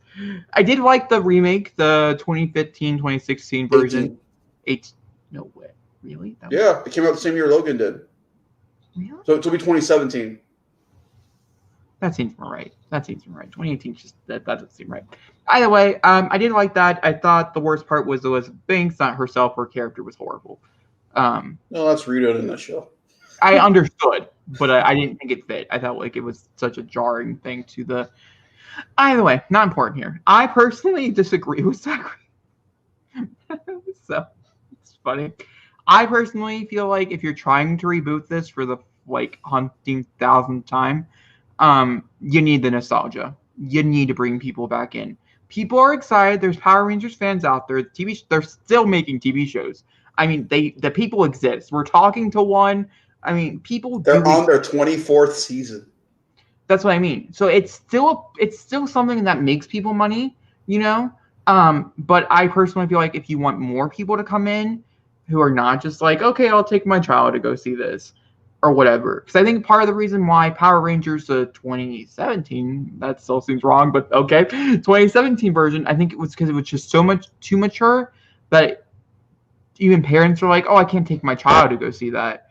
I did like the remake, the 2015-2016 version. 18. No way. Really? It came out the same year Logan did. Really? So it'll be 2017. That seems more right. 2018 that doesn't seem right. Either way, I did like that. I thought the worst part was Elizabeth Banks, not herself. Her character was horrible. No, that's Rita in that show. I understood, but I didn't think it fit. I thought it was such a jarring thing to the. Either way, not important here. I personally disagree with Zachary. So it's funny. I personally feel like if you're trying to reboot this for the 100,000th time, you need the nostalgia. You need to bring people back in. People are excited. There's Power Rangers fans out there. They're still making TV shows. I mean, the people exist. We're talking to one. I mean, people. They're on their 24th season. That's what I mean. So it's still something that makes people money, But I personally feel like if you want more people to come in, who are not just okay, I'll take my child to go see this, or whatever. Because I think part of the reason why Power Rangers 2017, that still seems wrong, but okay, 2017 version, I think it was because it was just so much too mature that even parents are like, oh, I can't take my child to go see that.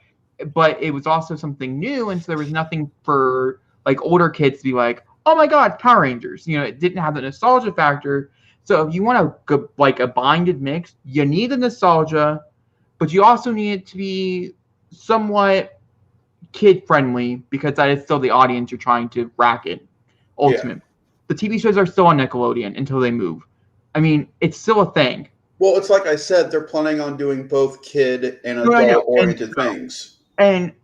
But it was also something new, and so there was nothing for older kids to be like, oh my God, Power Rangers. It didn't have the nostalgia factor. So if you want a binded mix, you need the nostalgia, but you also need it to be somewhat kid friendly because that is still the audience you're trying to racket. Ultimately, The TV shows are still on Nickelodeon until they move. I mean, it's still a thing. Well, it's like I said, they're planning on doing both kid and adult-oriented things. And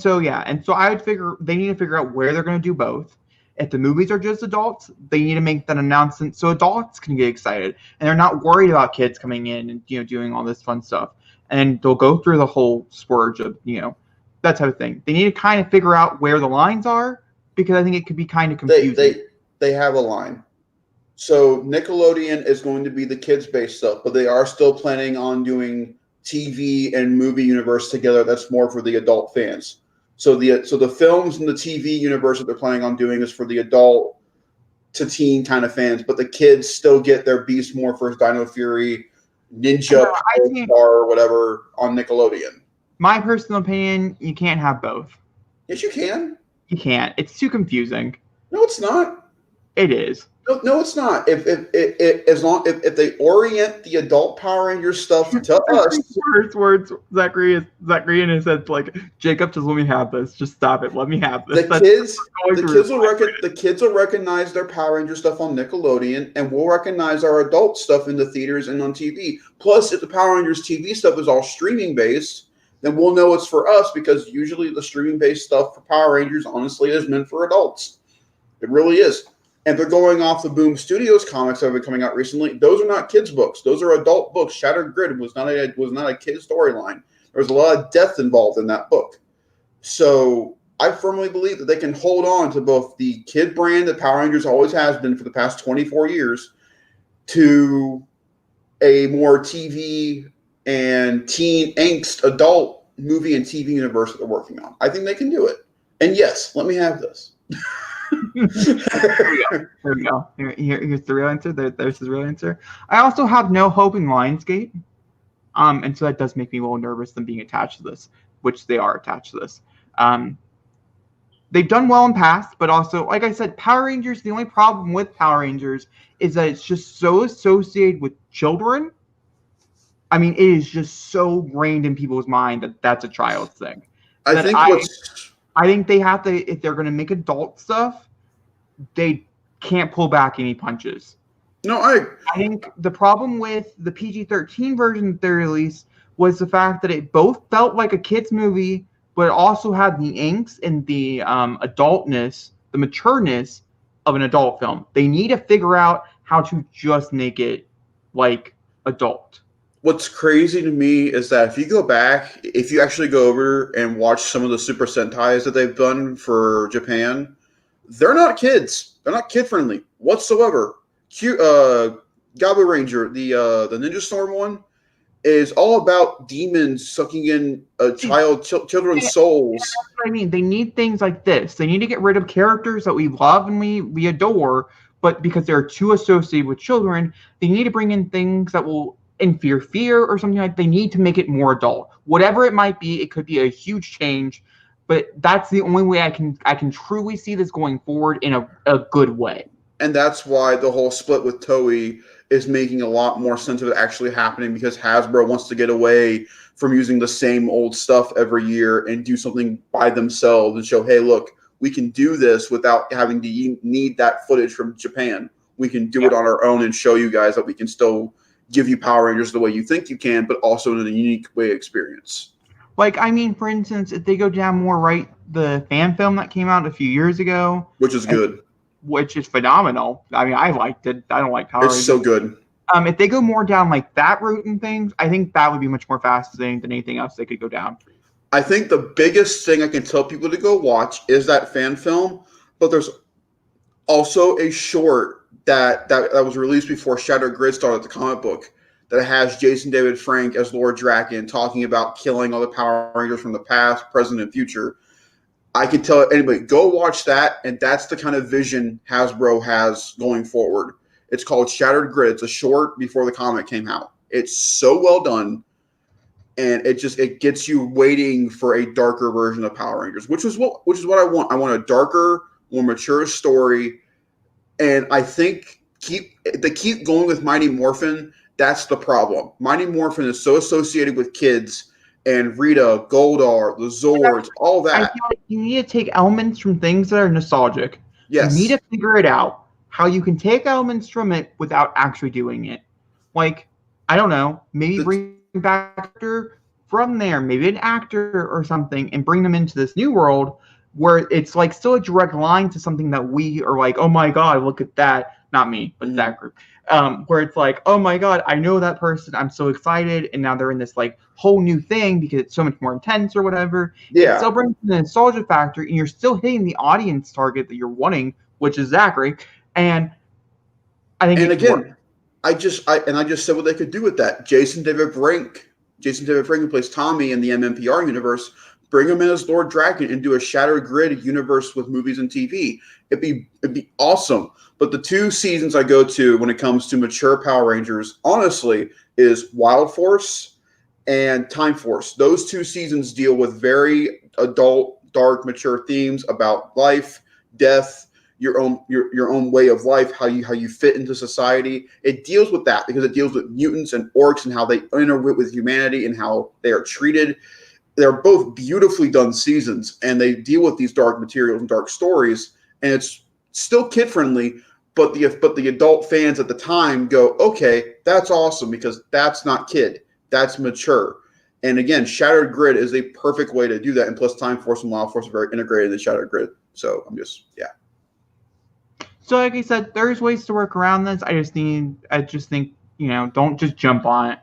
so I would figure they need to figure out where they're going to do both. If the movies are just adults, they need to make that announcement so adults can get excited and they're not worried about kids coming in and doing all this fun stuff. And they'll go through the whole splurge of that type of thing. They need to kind of figure out where the lines are because I think it could be kind of confusing. They have a line. So Nickelodeon is going to be the kids-based stuff, but they are still planning on doing TV and movie universe together. That's more for the adult fans. So the films and the TV universe that they're planning on doing is for the adult to teen kind of fans, but the kids still get their Beast Morphers, Dino Fury, Ninja Star or whatever on Nickelodeon. My personal opinion, you can't have both. Yes, you can. You can't. It's too confusing. No, it's not. It is. No, it's not. If they orient the adult Power Rangers stuff to us. Words. Zachary in his head Jacob, just let me have this. Just stop it. Let me have this. The kids will recognize their Power Ranger stuff on Nickelodeon, and we'll recognize our adult stuff in the theaters and on TV. Plus, if the Power Rangers TV stuff is all streaming based, then we'll know it's for us because usually the streaming based stuff for Power Rangers, honestly, is meant for adults. It really is. And they're going off the Boom Studios comics that have been coming out recently. Those are not kids' books. Those are adult books. Shattered Grid was not a kid's storyline. There was a lot of death involved in that book. So I firmly believe that they can hold on to both the kid brand that Power Rangers always has been for the past 24 years to a more TV and teen angst adult movie and TV universe that they're working on. I think they can do it. And yes, let me have this. There we go. Here's the real answer. There's his real answer. I also have no hope in Lionsgate. And so that does make me a little nervous them being attached to this, which they are attached to this. They've done well in past, but also, like I said, Power Rangers, the only problem with Power Rangers is that it's just so associated with children. I mean, it is just so grained in people's mind that that's a child's thing. I think they have to, if they're going to make adult stuff, they can't pull back any punches. No, I think the problem with the PG-13 version that they released was the fact that it both felt like a kid's movie, but it also had the angst and the adultness, the matureness of an adult film. They need to figure out how to just make it like adult. What's crazy to me is that if you actually go over and watch some of the Super Sentais that they've done for Japan, they're not kids. They're not kid-friendly whatsoever. Gabu Ranger, the Ninja Storm one, is all about demons sucking in children's souls. That's what I mean. They need things like this. They need to get rid of characters that we love and we adore, but because they're too associated with children, they need to bring in things that will inspire fear or something like that. They need to make it more adult. Whatever it might be, it could be a huge change, but that's the only way I can truly see this going forward in a good way. And that's why the whole split with Toei is making a lot more sense of it actually happening, because Hasbro wants to get away from using the same old stuff every year and do something by themselves and show, hey, look, we can do this without having to need that footage from Japan. We can do it on our own and show you guys that we can still give you Power Rangers the way you think you can, but also in a unique way experience. Like, I mean, for instance, if they go down more the fan film that came out a few years ago. Which is good. Which is phenomenal. I mean, I liked it. I don't like Power Rangers. It's so good. If they go more down like that route and things, I think that would be much more fascinating than anything else they could go down. I think the biggest thing I can tell people to go watch is that fan film, but there's also a short that was released before Shattered Grid started, the comic book, that has Jason David Frank as Lord Draken talking about killing all the Power Rangers from the past, present, and future. I can tell anybody, go watch that, and that's the kind of vision Hasbro has going forward. It's called Shattered Grid. It's a short before the comic came out. It's so well done, and it gets you waiting for a darker version of Power Rangers, which is what I want. I want a darker, more mature story, and I think keep going with Mighty Morphin. That's the problem. Mighty Morphin is so associated with kids. And Rita, Goldar, the Zords, all that. I feel like you need to take elements from things that are nostalgic. Yes. You need to figure it out, how you can take elements from it without actually doing it. Like, I don't know, maybe bring back an actor from there, maybe an actor or something, and bring them into this new world where it's like still a direct line to something that we are like, oh my God, look at that. Not me, but that group. Where it's like, oh my God, I know that person. I'm so excited. And now they're in this like whole new thing because it's so much more intense or whatever. Yeah. It still brings the nostalgia factor, and you're still hitting the audience target that you're wanting, which is Zachary. And I think I just said what they could do with that. Jason David Frank, who plays Tommy in the MMPR universe, bring him in as Lord Draken and do a Shattered Grid universe with movies and TV. It'd be awesome. But the two seasons I go to when it comes to mature Power Rangers, honestly, is Wild Force and Time Force. Those two seasons deal with very adult, dark, mature themes about life, death, your own way of life, how you fit into society. It deals with that because it deals with mutants and orcs and how they interact with humanity and how they are treated. They're both beautifully done seasons, and they deal with these dark materials and dark stories, and it's still kid friendly. But the adult fans at the time go, okay, that's awesome because that's not kid, that's mature. And again, Shattered Grid is a perfect way to do that. And plus, Time Force and Wild Force are very integrated in Shattered Grid. So So like I said, there's ways to work around this. I just think, don't just jump on it.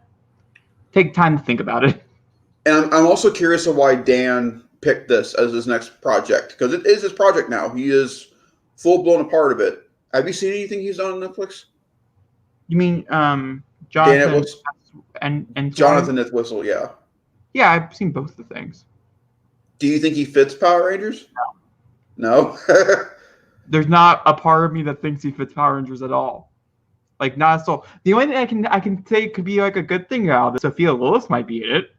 Take time to think about it. And I'm also curious of why Dan picked this as his next project, because it is his project now. He is full blown a part of it. Have you seen anything he's done on Netflix? You mean Jonathan and Jonathan Entwistle? Yeah. Yeah, I've seen both the things. Do you think he fits Power Rangers? No. No. there's not a part of me that thinks he fits Power Rangers at all. Like, not a soul. The only thing I can say could be like a good thing out of it, Sophia Lillis might be in it.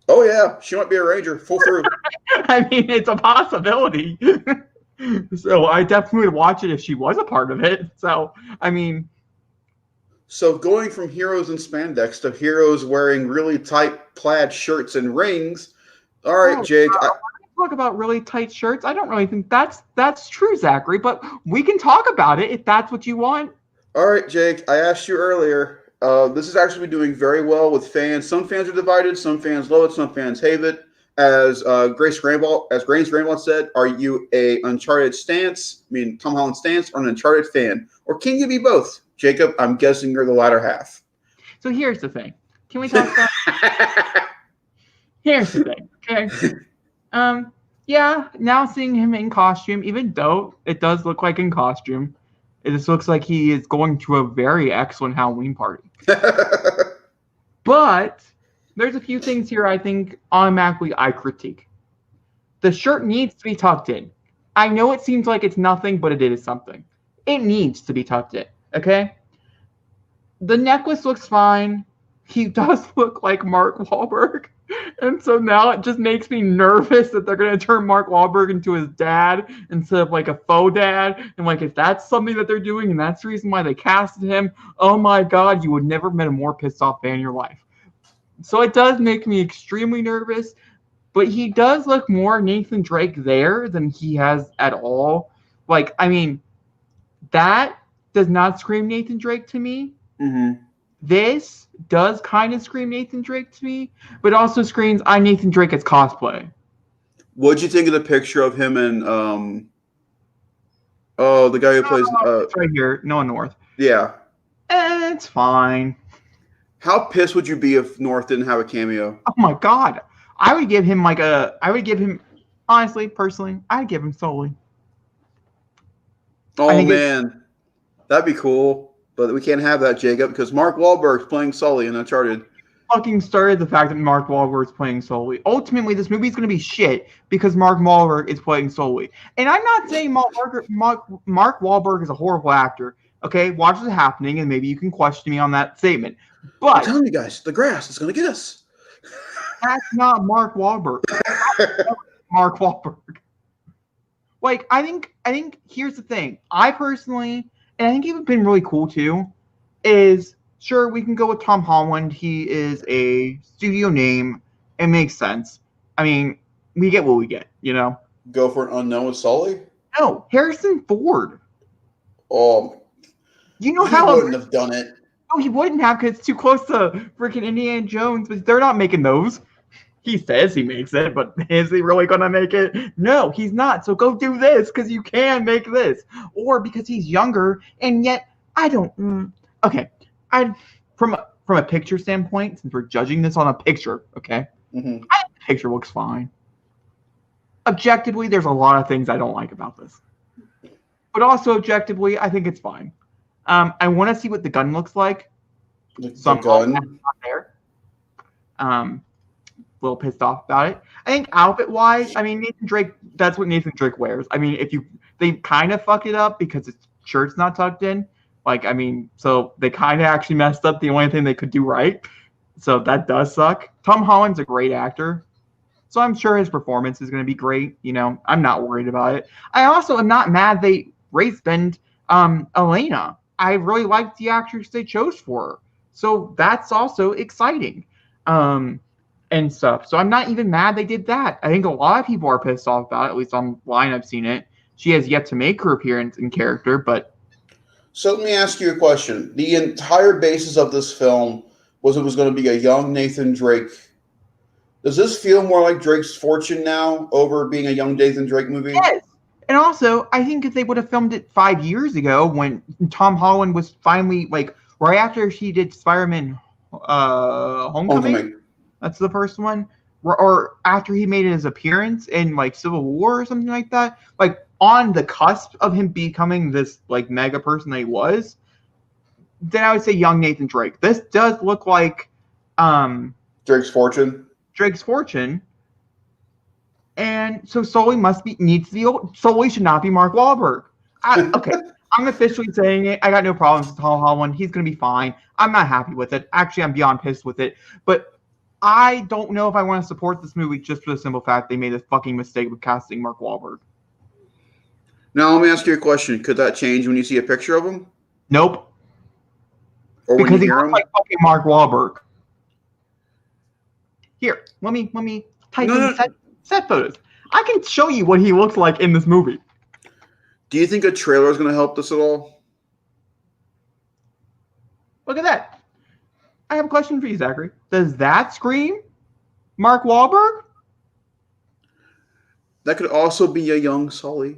Oh yeah, she might be a Ranger, full through. I mean, it's a possibility. So I definitely would watch it if she was a part of it. So, I mean. So going from heroes in spandex to heroes wearing really tight plaid shirts and rings. All right, Jake. Talk about really tight shirts. I don't really think that's true, Zachary, but we can talk about it if that's what you want. All right, Jake. I asked you earlier. This is actually doing very well with fans. Some fans are divided. Some fans love it. Some fans hate it. As Grace Greenwald said, are you a Uncharted stance? I mean, Tom Holland stance, or an Uncharted fan, or can you be both? Jacob, I'm guessing you're the latter half. So here's the thing. Can we talk about? Here's the thing. Okay. Yeah. Now seeing him in costume, even though it does look like in costume, it just looks like he is going to a very excellent Halloween party. But there's a few things here I think automatically I critique. The shirt needs to be tucked in. I know it seems like it's nothing, but it is something. It needs to be tucked in, okay? The necklace looks fine. He does look like Mark Wahlberg. And so now it just makes me nervous that they're going to turn Mark Wahlberg into his dad instead of like a faux dad. And like, if that's something that they're doing and that's the reason why they casted him, oh my God, you would never have met a more pissed off fan in your life. So it does make me extremely nervous, but he does look more Nathan Drake there than he has at all. Like, I mean, that does not scream Nathan Drake to me. Mm-hmm. This does kind of scream Nathan Drake to me, but also screams I'm Nathan Drake as cosplay. What'd you think of the picture of him and the guy who plays it's right here, Noah North. Yeah. It's fine. How pissed would you be if North didn't have a cameo? Oh my God. I would give him honestly, personally, I'd give him Sully. Oh man. That'd be cool. But we can't have that, Jacob, because Mark Wahlberg's playing Sully in Uncharted. Fucking started the fact that Mark Wahlberg's playing Sully. Ultimately, this movie's going to be shit because Mark Wahlberg is playing Sully. And I'm not saying Mark Wahlberg is a horrible actor. Okay, watch what's happening, and maybe you can question me on that statement. But I'm telling you guys, the grass is going to get us. That's not Mark Wahlberg. Mark Wahlberg. Like, I think here's the thing. I personally, and I think it would have been really cool too, is sure we can go with Tom Holland. He is a studio name. It makes sense. I mean, we get what we get, you know? Go for an unknown with Sully? No, Harrison Ford. Oh, you know he how wouldn't have done it. No, he wouldn't have because it's too close to freaking Indiana Jones, but they're not making those. He says he makes it, but is he really going to make it? No, he's not. So go do this because you can make this. Or because he's younger, and yet I don't. Okay. From a picture standpoint, since we're judging this on a picture, okay, I think the picture looks fine. Objectively, there's a lot of things I don't like about this. But also objectively, I think it's fine. I want to see what the gun looks like. The gun? Not there. A little pissed off about it. I think outfit-wise, I mean, Nathan Drake, that's what Nathan Drake wears. I mean, they kind of fuck it up because his shirt's not tucked in. Like, I mean, so they kind of actually messed up the only thing they could do right. So that does suck. Tom Holland's a great actor. So I'm sure his performance is going to be great. You know, I'm not worried about it. I also am not mad they race-bend Elena. I really liked the actress they chose for her. So that's also exciting. And stuff. So I'm not even mad they did that. I think a lot of people are pissed off about it, at least online I've seen it. She has yet to make her appearance in character, but... So let me ask you a question. The entire basis of this film was it was going to be a young Nathan Drake. Does this feel more like Drake's Fortune now over being a young Nathan Drake movie? Yes. And also, I think if they would have filmed it 5 years ago when Tom Holland was finally, like, right after he did Spider-Man Homecoming. That's the first one. Or after he made his appearance in, like, Civil War or something like that. Like, on the cusp of him becoming this, like, mega person that he was, then I would say young Nathan Drake. This does look like... Drake's Fortune? Drake's Fortune. And so Sully needs to be... Sully should not be Mark Wahlberg. Okay, I'm officially saying it. I got no problems with Tom Holland. He's going to be fine. I'm not happy with it. Actually, I'm beyond pissed with it. But I don't know if I want to support this movie just for the simple fact they made a fucking mistake with casting Mark Wahlberg. Now, let me ask you a question. Could that change when you see a picture of him? Nope. Or because when you he hear looks him? like fucking Mark Wahlberg. Here, let me type in set photos. I can show you what he looks like in this movie. Do you think a trailer is going to help this at all? Look at that. I have a question for you, Zachary. Does that scream Mark Wahlberg? That could also be a young Sully.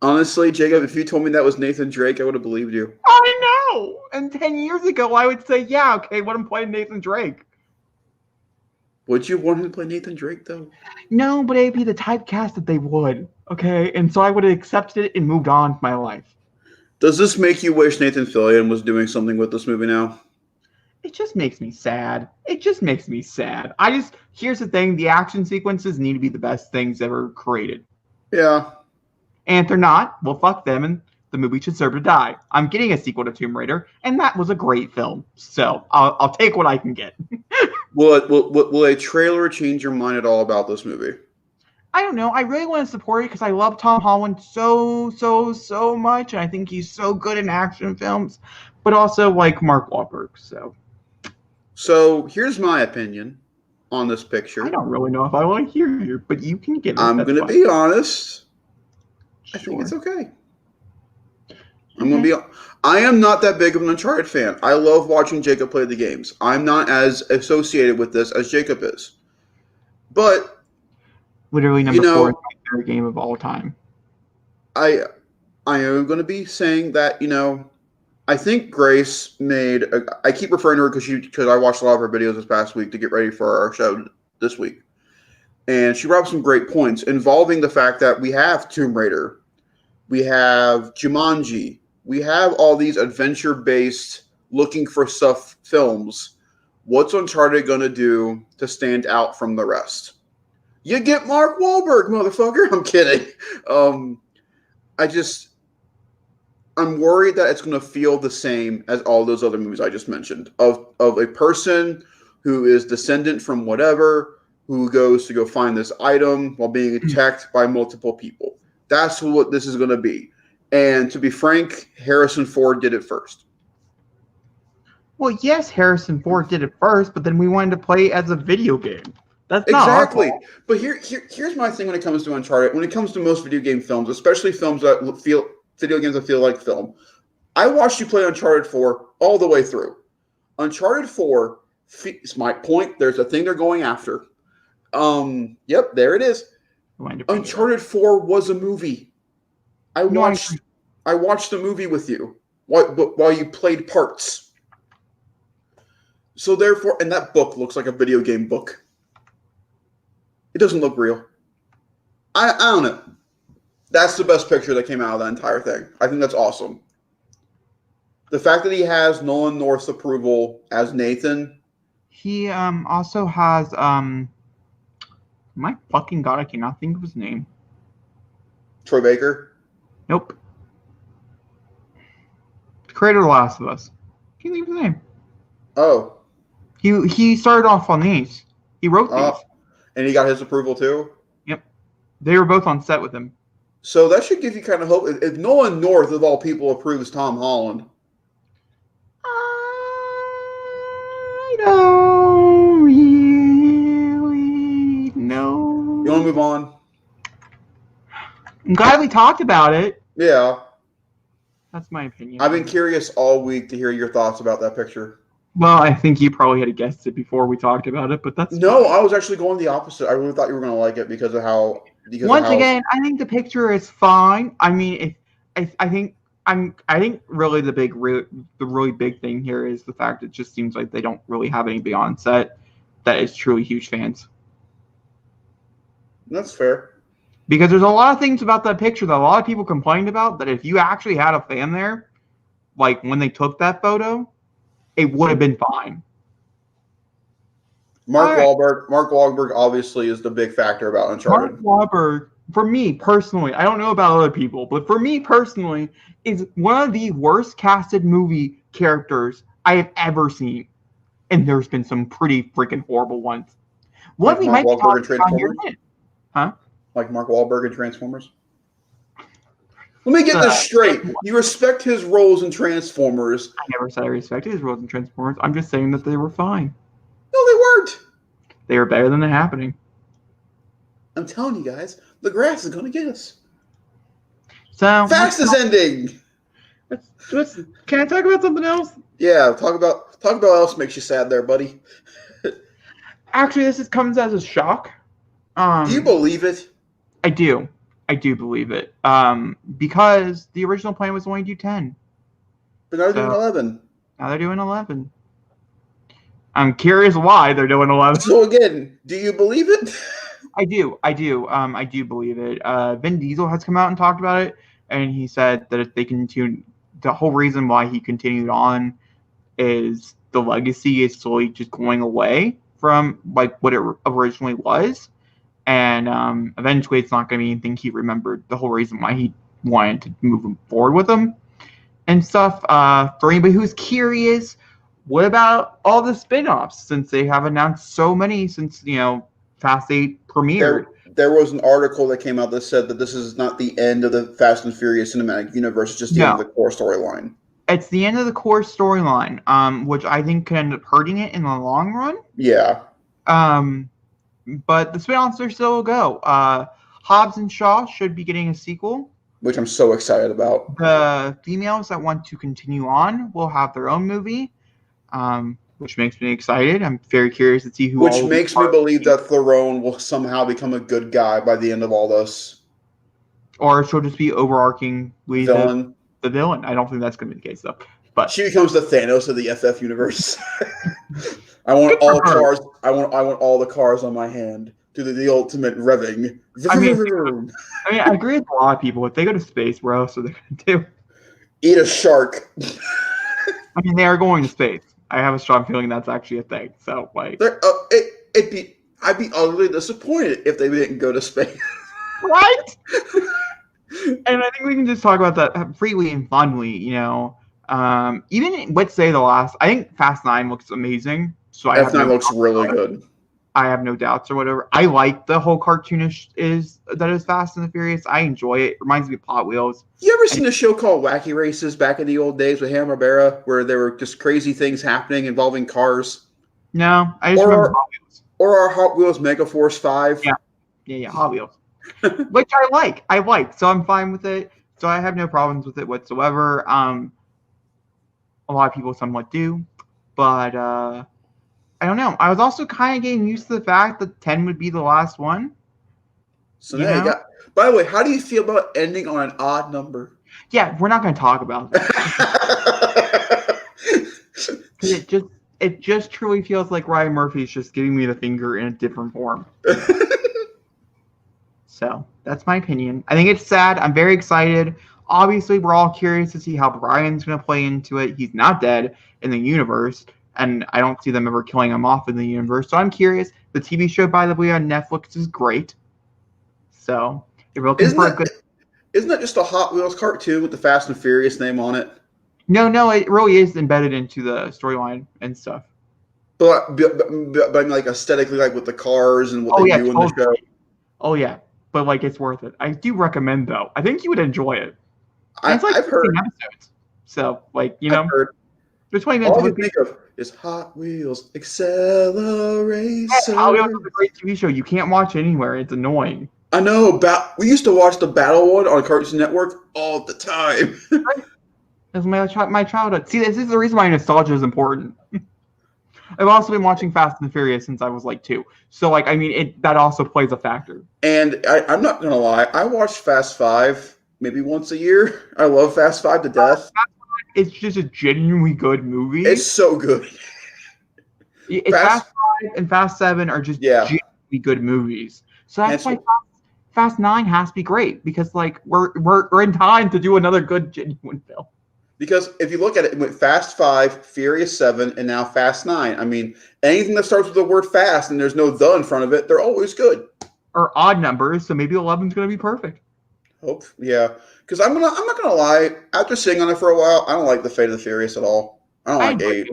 Honestly, Jacob, if you told me that was Nathan Drake, I would have believed you. I know. And 10 years ago, I would say, yeah, okay, let him play Nathan Drake. Would you want him to play Nathan Drake, though? No, but it'd be the typecast that they would, okay? And so I would have accepted it and moved on with my life. Does this make you wish Nathan Fillion was doing something with this movie now? It just makes me sad. Here's the thing, the action sequences need to be the best things ever created. Yeah. And if they're not, well, fuck them, and the movie should serve to die. I'm getting a sequel to Tomb Raider, and that was a great film. So I'll take what I can get. Will a trailer change your mind at all about this movie? I don't know. I really want to support it because I love Tom Holland so much, and I think he's so good in action films, but also like Mark Wahlberg. So here's my opinion on this picture. I don't really know if I want to hear you, but you can give it. I'm going to be honest. Sure. I think it's okay. I am not that big of an Uncharted fan. I love watching Jacob play the games. I'm not as associated with this as Jacob is. But literally number 4 is my favorite game of all time. I am going to be saying that, I think Grace I keep referring to her because I watched a lot of her videos this past week to get ready for our show this week. And she brought up some great points involving the fact that we have Tomb Raider, we have Jumanji, we have all these adventure-based looking for stuff films. What's Uncharted going to do to stand out from the rest? You get Mark Wahlberg, motherfucker. I'm kidding. I'm worried that it's going to feel the same as all those other movies I just mentioned of a person who is descendant from whatever, who goes to go find this item while being attacked by multiple people. That's what this is going to be. And to be frank, Harrison Ford did it first. Well, yes, Harrison Ford did it first, but then we wanted to play it as a video game. That's not exactly. But here's my thing when it comes to Uncharted. When it comes to most video game films, especially films that feel video games that feel like film, I watched you play Uncharted 4 all the way through. Uncharted 4 is my point. There's a thing they're going after. Yep, there it is. Uncharted 4 was a movie. I watched the movie with you while you played parts. So therefore, and that book looks like a video game book. It doesn't look real. I don't know. That's the best picture that came out of that entire thing. I think that's awesome. The fact that he has Nolan North's approval as Nathan. He also has my fucking god, I cannot think of his name. Troy Baker? Nope. The creator of The Last of Us. Can't think of his name. Oh. He started off on these. He wrote these. And he got his approval too? Yep. They were both on set with him. So that should give you kind of hope. If Nolan North, of all people, approves Tom Holland. I don't really know. You want to move on? I'm glad we talked about it. Yeah. That's my opinion. I've been curious all week to hear your thoughts about that picture. Well, I think you probably had guessed it before we talked about it, but that's no. Fine. I was actually going the opposite. I really thought you were going to like it because of how. Once again, I think the picture is fine. I mean, I think really the really big thing here is the fact it just seems like they don't really have anybody on set that is truly huge fans. That's fair. Because there's a lot of things about that picture that a lot of people complained about that if you actually had a fan there, like when they took that photo, it would have been fine. Mark Wahlberg obviously is the big factor about Uncharted. Mark Wahlberg, for me personally, I don't know about other people, but for me personally, is one of the worst casted movie characters I have ever seen. And there's been some pretty freaking horrible ones. What we might be talking about here in a minute. Huh? Like Mark Wahlberg in Transformers? Let me get this straight. You respect his roles in Transformers. I never said I respected his roles in Transformers. I'm just saying that they were fine. No, they weren't. They were better than The Happening. I'm telling you guys, the grass is going to get us. So Fast is ending. Can I talk about something else? Yeah, talk about what else makes you sad there, buddy. Actually, this comes as a shock. Do you believe it? I do. I do believe it. Because the original plan was only to do 10. But now they're doing 11. Now they're doing 11. I'm curious why they're doing 11. So again, do you believe it? I do. I do believe it. Vin Diesel has come out and talked about it, and he said that if they continue, the whole reason why he continued on is the legacy is slowly just going away from like what it originally was. And eventually it's not going to be anything he remembered. The whole reason why he wanted to move forward with them and stuff. For anybody who's curious, what about all the spin-offs? Since they have announced so many since, Fast 8 premiered. There was an article that came out that said that this is not the end of the Fast and Furious cinematic universe. It's just the end of the core storyline. It's the end of the core storyline, which I think could end up hurting it in the long run. Yeah. But the spin-offs are still a go. Hobbs and Shaw should be getting a sequel, which I'm so excited about. The females that want to continue on will have their own movie, which makes me excited. I'm very curious to see who. Which makes me believe that Theron will somehow become a good guy by the end of all this, or she'll just be overarching villain. The villain. I don't think that's going to be the case though. But she becomes the Thanos of the FF universe. I want all cars. I want all the cars on my hand to the ultimate revving. I mean, I agree with a lot of people. If they go to space, what else are they going to do? Eat a shark. I mean, they are going to space. I have a strong feeling that's actually a thing. So, like, I'd be utterly disappointed if they didn't go to space. Right? And I think we can just talk about that freely and fondly. Even let's say I think Fast 9 looks amazing. So F9 looks really good. I have no doubts or whatever. I like the whole cartoonish that is Fast and the Furious. I enjoy it. It reminds me of Hot Wheels. You ever seen a show called Wacky Races back in the old days with Hanna-Barbera, where there were just crazy things happening involving cars? No, I just remember Hot Wheels. Or our Hot Wheels Mega Force 5. Yeah, Hot Wheels. Which I like. So I'm fine with it. So I have no problems with it whatsoever. A lot of people somewhat do, but I don't know. I was also kind of getting used to the fact that 10 would be the last one. So now you got. By the way, how do you feel about ending on an odd number? Yeah, we're not going to talk about that. it just truly feels like Ryan Murphy's just giving me the finger in a different form. So that's my opinion. I think it's sad. I'm very excited. Obviously, we're all curious to see how Brian's going to play into it. He's not dead in the universe, and I don't see them ever killing him off in the universe. So I'm curious. The TV show, by the way, on Netflix is great. So if you're looking for a good... Isn't that just a Hot Wheels cartoon with the Fast and Furious name on it? No, it really is embedded into the storyline and stuff. But I mean, like aesthetically, like with the cars and what they do in the show. Oh yeah, but like it's worth it. I do recommend though. I think you would enjoy it. I've heard episodes. So like I've heard. There's 20 minutes. All you think of is Hot Wheels Acceleration. Yeah, Hot Wheels is a great TV show. You can't watch it anywhere. It's annoying. I know. We used to watch the Battle one on Cartoon Network all the time. That's my childhood. See, this is the reason why nostalgia is important. I've also been watching Fast and Furious since I was like 2. So, like, I mean, that also plays a factor. And I'm not going to lie. I watch Fast 5 maybe once a year. I love Fast 5 to death. It's just a genuinely good movie. It's so good. Fast 5 and Fast 7 are just genuinely good movies. So that's why Fast 9 has to be great because, like, we're in time to do another good, genuine film. Because if you look at it went Fast 5, Furious 7, and now Fast 9. I mean, anything that starts with the word fast and there's no the in front of it, they're always good. Or odd numbers, so maybe 11's going to be perfect. Hope, yeah. Because I'm not gonna lie. After sitting on it for a while, I don't like the Fate of the Furious at all. I don't like 8.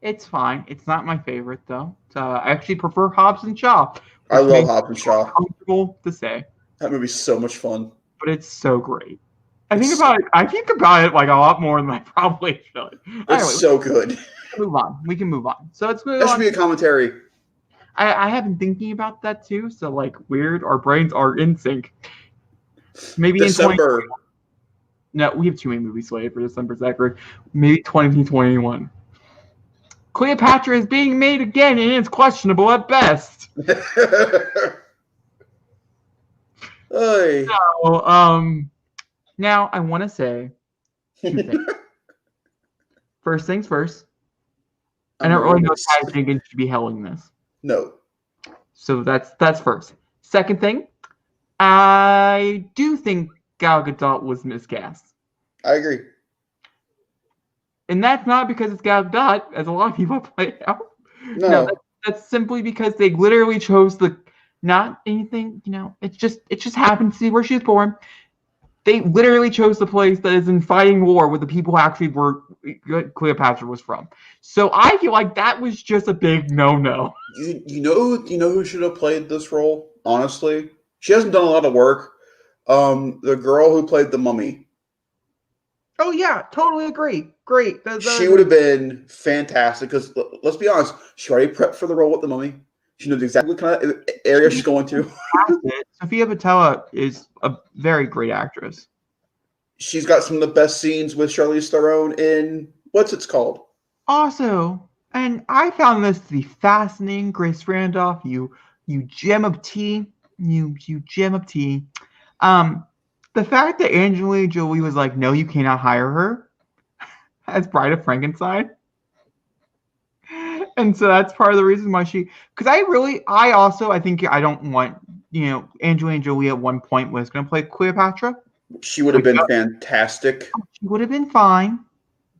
It's fine. It's not my favorite though. I actually prefer Hobbs and Shaw. I love Hobbs and Shaw. Comfortable to say. That movie's so much fun. But it's so great. I think about it like a lot more than I probably should. It's so good. Move on. We can move on. So let's move on. That should be a commentary. I have been thinking about that too. So like weird, our brains are in sync. Maybe December. No, we have too many movies slated for December, Zachary. Maybe 2021. Cleopatra is being made again, and it's questionable at best. So, now I want to say two things. First things first. I don't really know if Ty Jenkins should be helling this. No. So that's first. Second thing, I do think Gal Gadot was miscast. I agree. And that's not because it's Gal Gadot, as a lot of people play out. No, that's simply because they literally chose not anything, it just happened to see where she was born. They literally chose the place that is in fighting war with the people who actually were Cleopatra was from. So I feel like that was just a big no-no. You know who should have played this role, honestly? She hasn't done a lot of work. The girl who played the mummy. Oh yeah, totally agree. Great. She would have been fantastic because let's be honest, she already prepped for the role with the mummy. She knows exactly what kind of area she's going to. Sofia Boutella is a very great actress. She's got some of the best scenes with Charlize Theron in what's it called? Also, and I found this to be fascinating, Grace Randolph, you gem of tea, you gem of tea. The fact that Angelina Jolie was like, no, you cannot hire her as Bride of Frankenstein. And so that's part of the reason why because I think I don't want, Angelina Jolie at one point was going to play Cleopatra. She would have been fantastic. She would have been fine,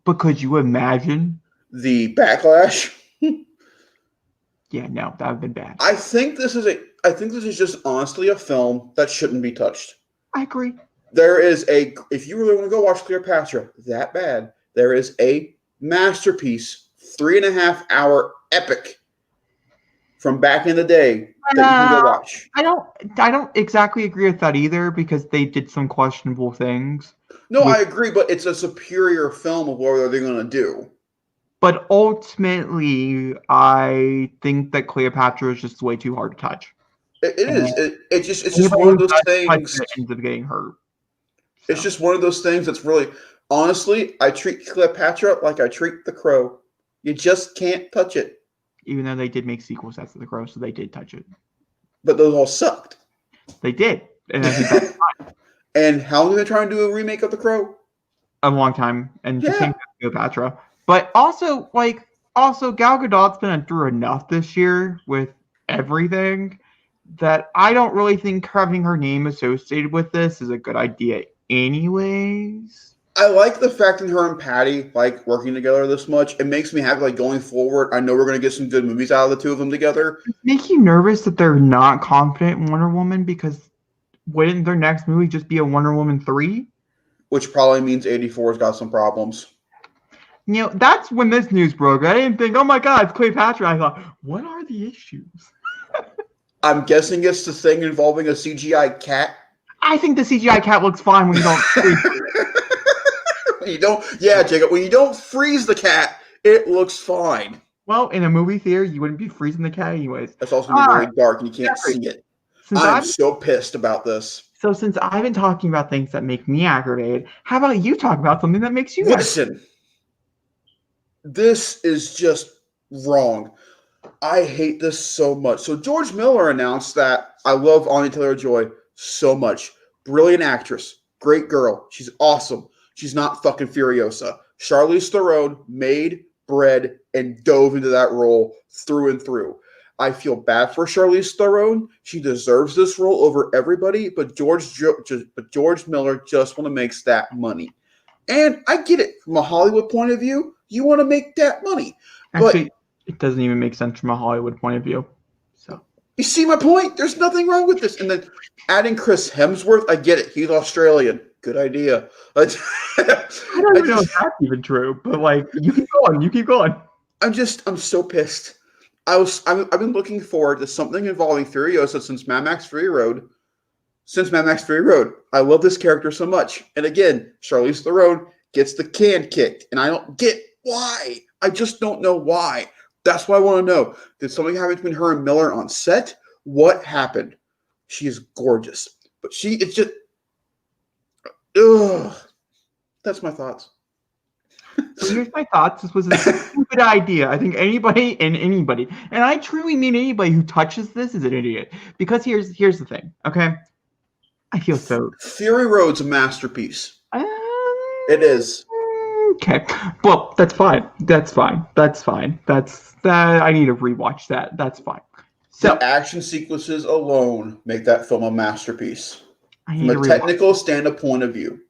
but could you imagine the backlash? Yeah, no, that would have been bad. I think this is just honestly a film that shouldn't be touched. I agree. If you really want to go watch Cleopatra that bad, there is a masterpiece 3.5-hour epic from back in the day that you can go watch. I don't exactly agree with that either because they did some questionable things. No, I agree, but it's a superior film of what are they going to do. But ultimately, I think that Cleopatra is just way too hard to touch. It is. It's just one of those things. Ends up getting hurt. So. It's just one of those things that's really, honestly, I treat Cleopatra like I treat The Crow. You just can't touch it. Even though they did make sequels after The Crow, so they did touch it. But those all sucked. They did. And I think that's fine. And how long are they trying to do a remake of The Crow? A long time. And just came to Cleopatra. But also Gal Gadot's been through enough this year with everything that I don't really think having her name associated with this is a good idea anyways. I like the fact that her and Patty like working together this much. It makes me happy going forward. I know we're going to get some good movies out of the two of them together. Does it make you nervous that they're not confident in Wonder Woman because wouldn't their next movie just be a Wonder Woman 3? Which probably means 84's got some problems. That's when this news broke. I didn't think, oh my God, it's Cleopatra. I thought, what are the issues? I'm guessing it's the thing involving a CGI cat. I think the CGI cat looks fine when you don't freeze it. Jacob, when you don't freeze the cat, it looks fine. Well, in a movie theater, you wouldn't be freezing the cat anyways. It's also going to be really dark and you can't see it. I'm so pissed about this. So since I've been talking about things that make me aggravated, how about you talk about something that makes you Listen. This is just wrong. I hate this so much. So George Miller announced that I love Anya Taylor-Joy so much. Brilliant actress. Great girl. She's awesome. She's not fucking Furiosa. Charlize Theron made, bred, and dove into that role through and through. I feel bad for Charlize Theron. She deserves this role over everybody, but George Miller just want to make that money. And I get it from a Hollywood point of view. You want to make that money. Actually, but it doesn't even make sense from a Hollywood point of view. So you see my point? There's nothing wrong with this. And then adding Chris Hemsworth, I get it. He's Australian. Good idea. I don't even know if that's even true, but like, you keep going. You keep going. I'm so pissed. I've been looking forward to something involving Furiosa since Mad Max Fury Road. I love this character so much. And again, Charlize Theron gets the can kicked, and I don't get why. I just don't know why. That's what I want to know. Did something happen between her and Miller on set? What happened? She is gorgeous, but it's just, ugh. That's my thoughts. So here's my thoughts. This was a stupid idea. I think anybody, and I truly mean anybody who touches this is an idiot. Because here's the thing, okay? I feel so. Fury Road's a masterpiece. It is. Okay. Well, that's fine. I need to rewatch that. That's fine. So the action sequences alone make that film a masterpiece. From a technical point of view.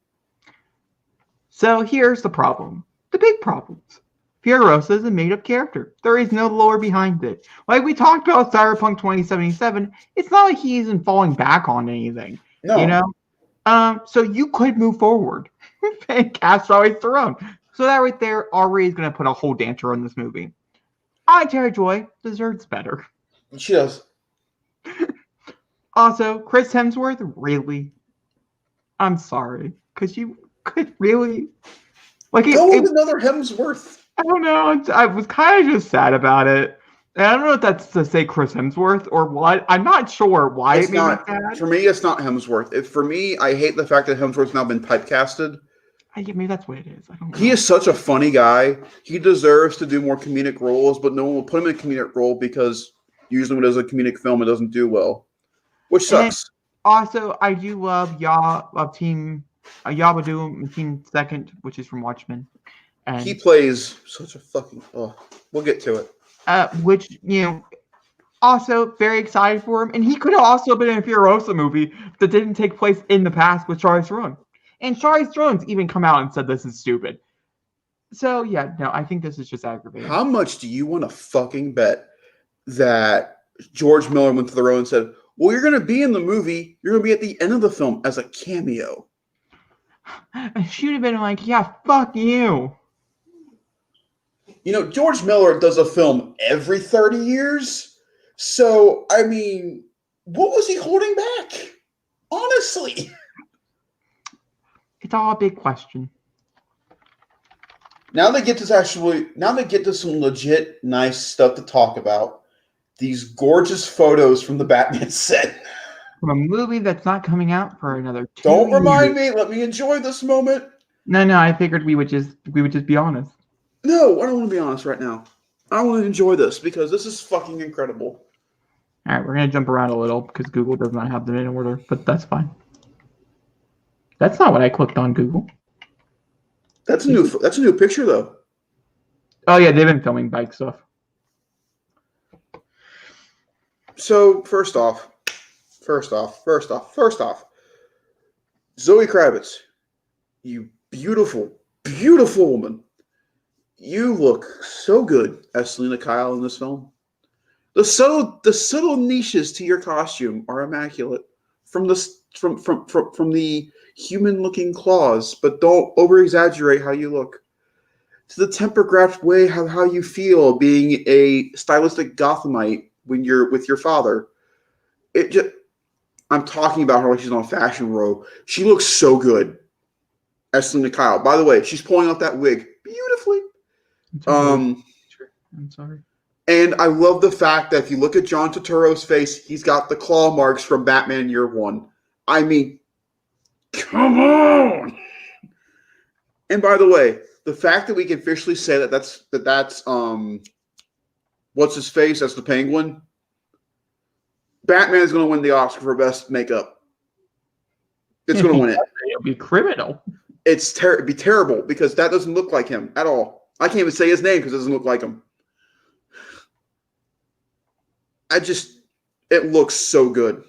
So here's the problem. The big problems. Furiosa is a made-up character. There is no lore behind it. Like we talked about Cyberpunk 2077, it's not like he isn't falling back on anything. No. You know? So you could move forward and cast Charlize Theron. So that right there already is going to put a whole dancer in this movie. Terry Joy deserves better. She does. Also, Chris Hemsworth, really? I'm sorry. Because you could really... Like go with another Hemsworth. I don't know. I was kind of just sad about it. And I don't know if that's to say Chris Hemsworth or what. I'm not sure why it made me sad. For me, it's not Hemsworth. For me, I hate the fact that Hemsworth's now been typecasted. Maybe that's what it is. I don't know. He is such a funny guy. He deserves to do more comedic roles, but no one will put him in a comedic role because usually when there's a comedic film, it doesn't do well, which sucks. And also, I do love Team Yabadoo Team Second, which is from Watchmen. And he plays such a fucking... Oh, we'll get to it. Which, also very excited for him. And he could have also been in a Furiosa movie that didn't take place in the past with Charlize Theron. And Charlize Theron's even come out and said this is stupid. So, yeah, no, I think this is just aggravating. How much do you want to fucking bet that George Miller went to the road and said, well, you're going to be in the movie. You're going to be at the end of the film as a cameo. She'd have been like, yeah, fuck you. George Miller does a film every 30 years. So, I mean, what was he holding back? Honestly. It's all a big question. Now they get to some legit nice stuff to talk about. These gorgeous photos from the Batman set. From a movie that's not coming out for another 2 years. Don't remind me. Let me enjoy this moment. No, I figured we would just be honest. No, I don't want to be honest right now. I want to enjoy this because this is fucking incredible. All right, we're going to jump around a little because Google does not have them in order, but that's fine. That's not what I clicked on Google. That's a new picture though. Oh yeah, they've been filming bike stuff. So first off, Zoe Kravitz, you beautiful, beautiful woman. You look so good as Selena Kyle in this film. The subtle niches to your costume are immaculate. From the human-looking claws, but don't over-exaggerate how you look. To the temper-graphed way how you feel being a stylistic Gothamite when you're with your father. I'm talking about her like she's on Fashion Row. She looks so good as Selena Kyle. By the way, she's pulling off that wig beautifully. I'm sorry. And I love the fact that if you look at John Turturro's face, he's got the claw marks from Batman Year One. I mean, come on! And by the way, the fact that we can officially say that's what's his face? That's the Penguin. Batman is going to win the Oscar for best makeup. It's going to win it. It'll be criminal. It'd be terrible because that doesn't look like him at all. I can't even say his name because it doesn't look like him. It looks so good.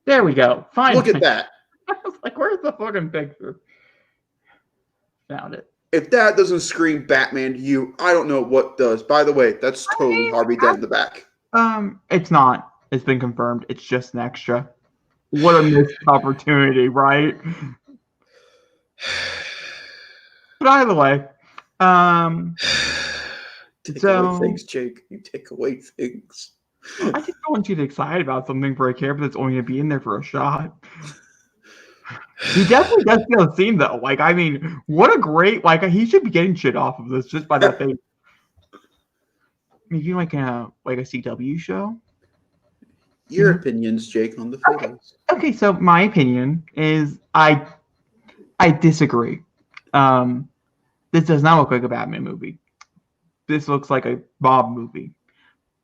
There we go. Fine. Look at that. I was like, where's the fucking picture? Found it. If that doesn't scream Batman to you, I don't know what does. By the way, that's totally Harvey Dent in the back. It's not. It's been confirmed. It's just an extra. What a missed opportunity, right? But either way, take away things, Jake. You take away things. I just don't want you to get excited about something for a character that's only going to be in there for a shot. He definitely does feel seen, though. Like, I mean, what a great, like, he should be getting shit off of this just by that thing. Maybe like a CW show. Your opinions, Jake, on the photos. Okay, so my opinion is I disagree. This does not look like a Batman movie. This looks like a Bob movie.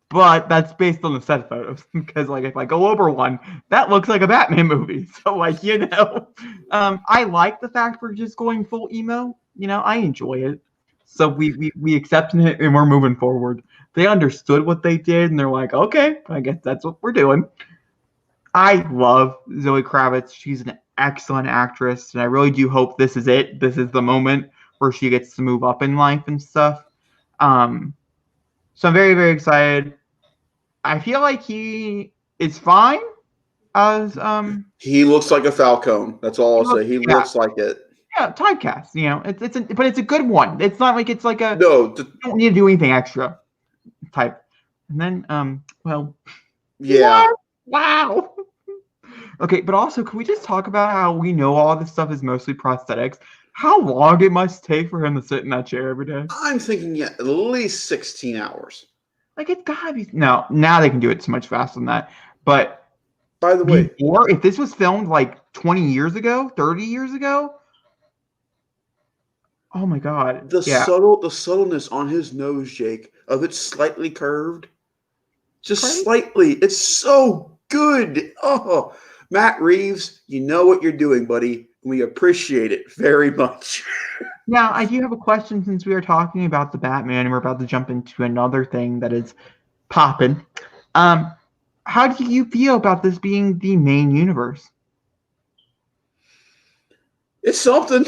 But that's based on the set photos. Because, like, if I go over one, that looks like a Batman movie. So, like, you know. I like the fact we're just going full emo. You know, I enjoy it. So we accepted it and we're moving forward. They understood what they did and they're like, okay, I guess that's what we're doing. I love Zoe Kravitz. She's an excellent actress. And I really do hope this is it. This is the moment where she gets to move up in life and stuff. So I'm very, very excited. I feel like he is fine as he looks like a Falcone. That's all I'll say. He looks like it. Yeah, typecast. You know, but it's a good one. It's not like it's like a no. You don't need to do anything extra type. And then well, yeah. Wow. Okay, but also, can we just talk about how we know all this stuff is mostly prosthetics? How long it must take for him to sit in that chair every day? I'm thinking at least 16 hours. Like, it's gotta be. No, now they can do it so much faster than that. But by the way, before, if this was filmed like 20 years ago, 30 years ago, oh my God. The subtleness on his nose, Jake, of it slightly curved. Just slightly. It's so good. Oh, Matt Reeves, you know what you're doing, buddy. We appreciate it very much. Now, I do have a question since we are talking about the Batman and we're about to jump into another thing that is popping. How do you feel about this being the main universe? It's something.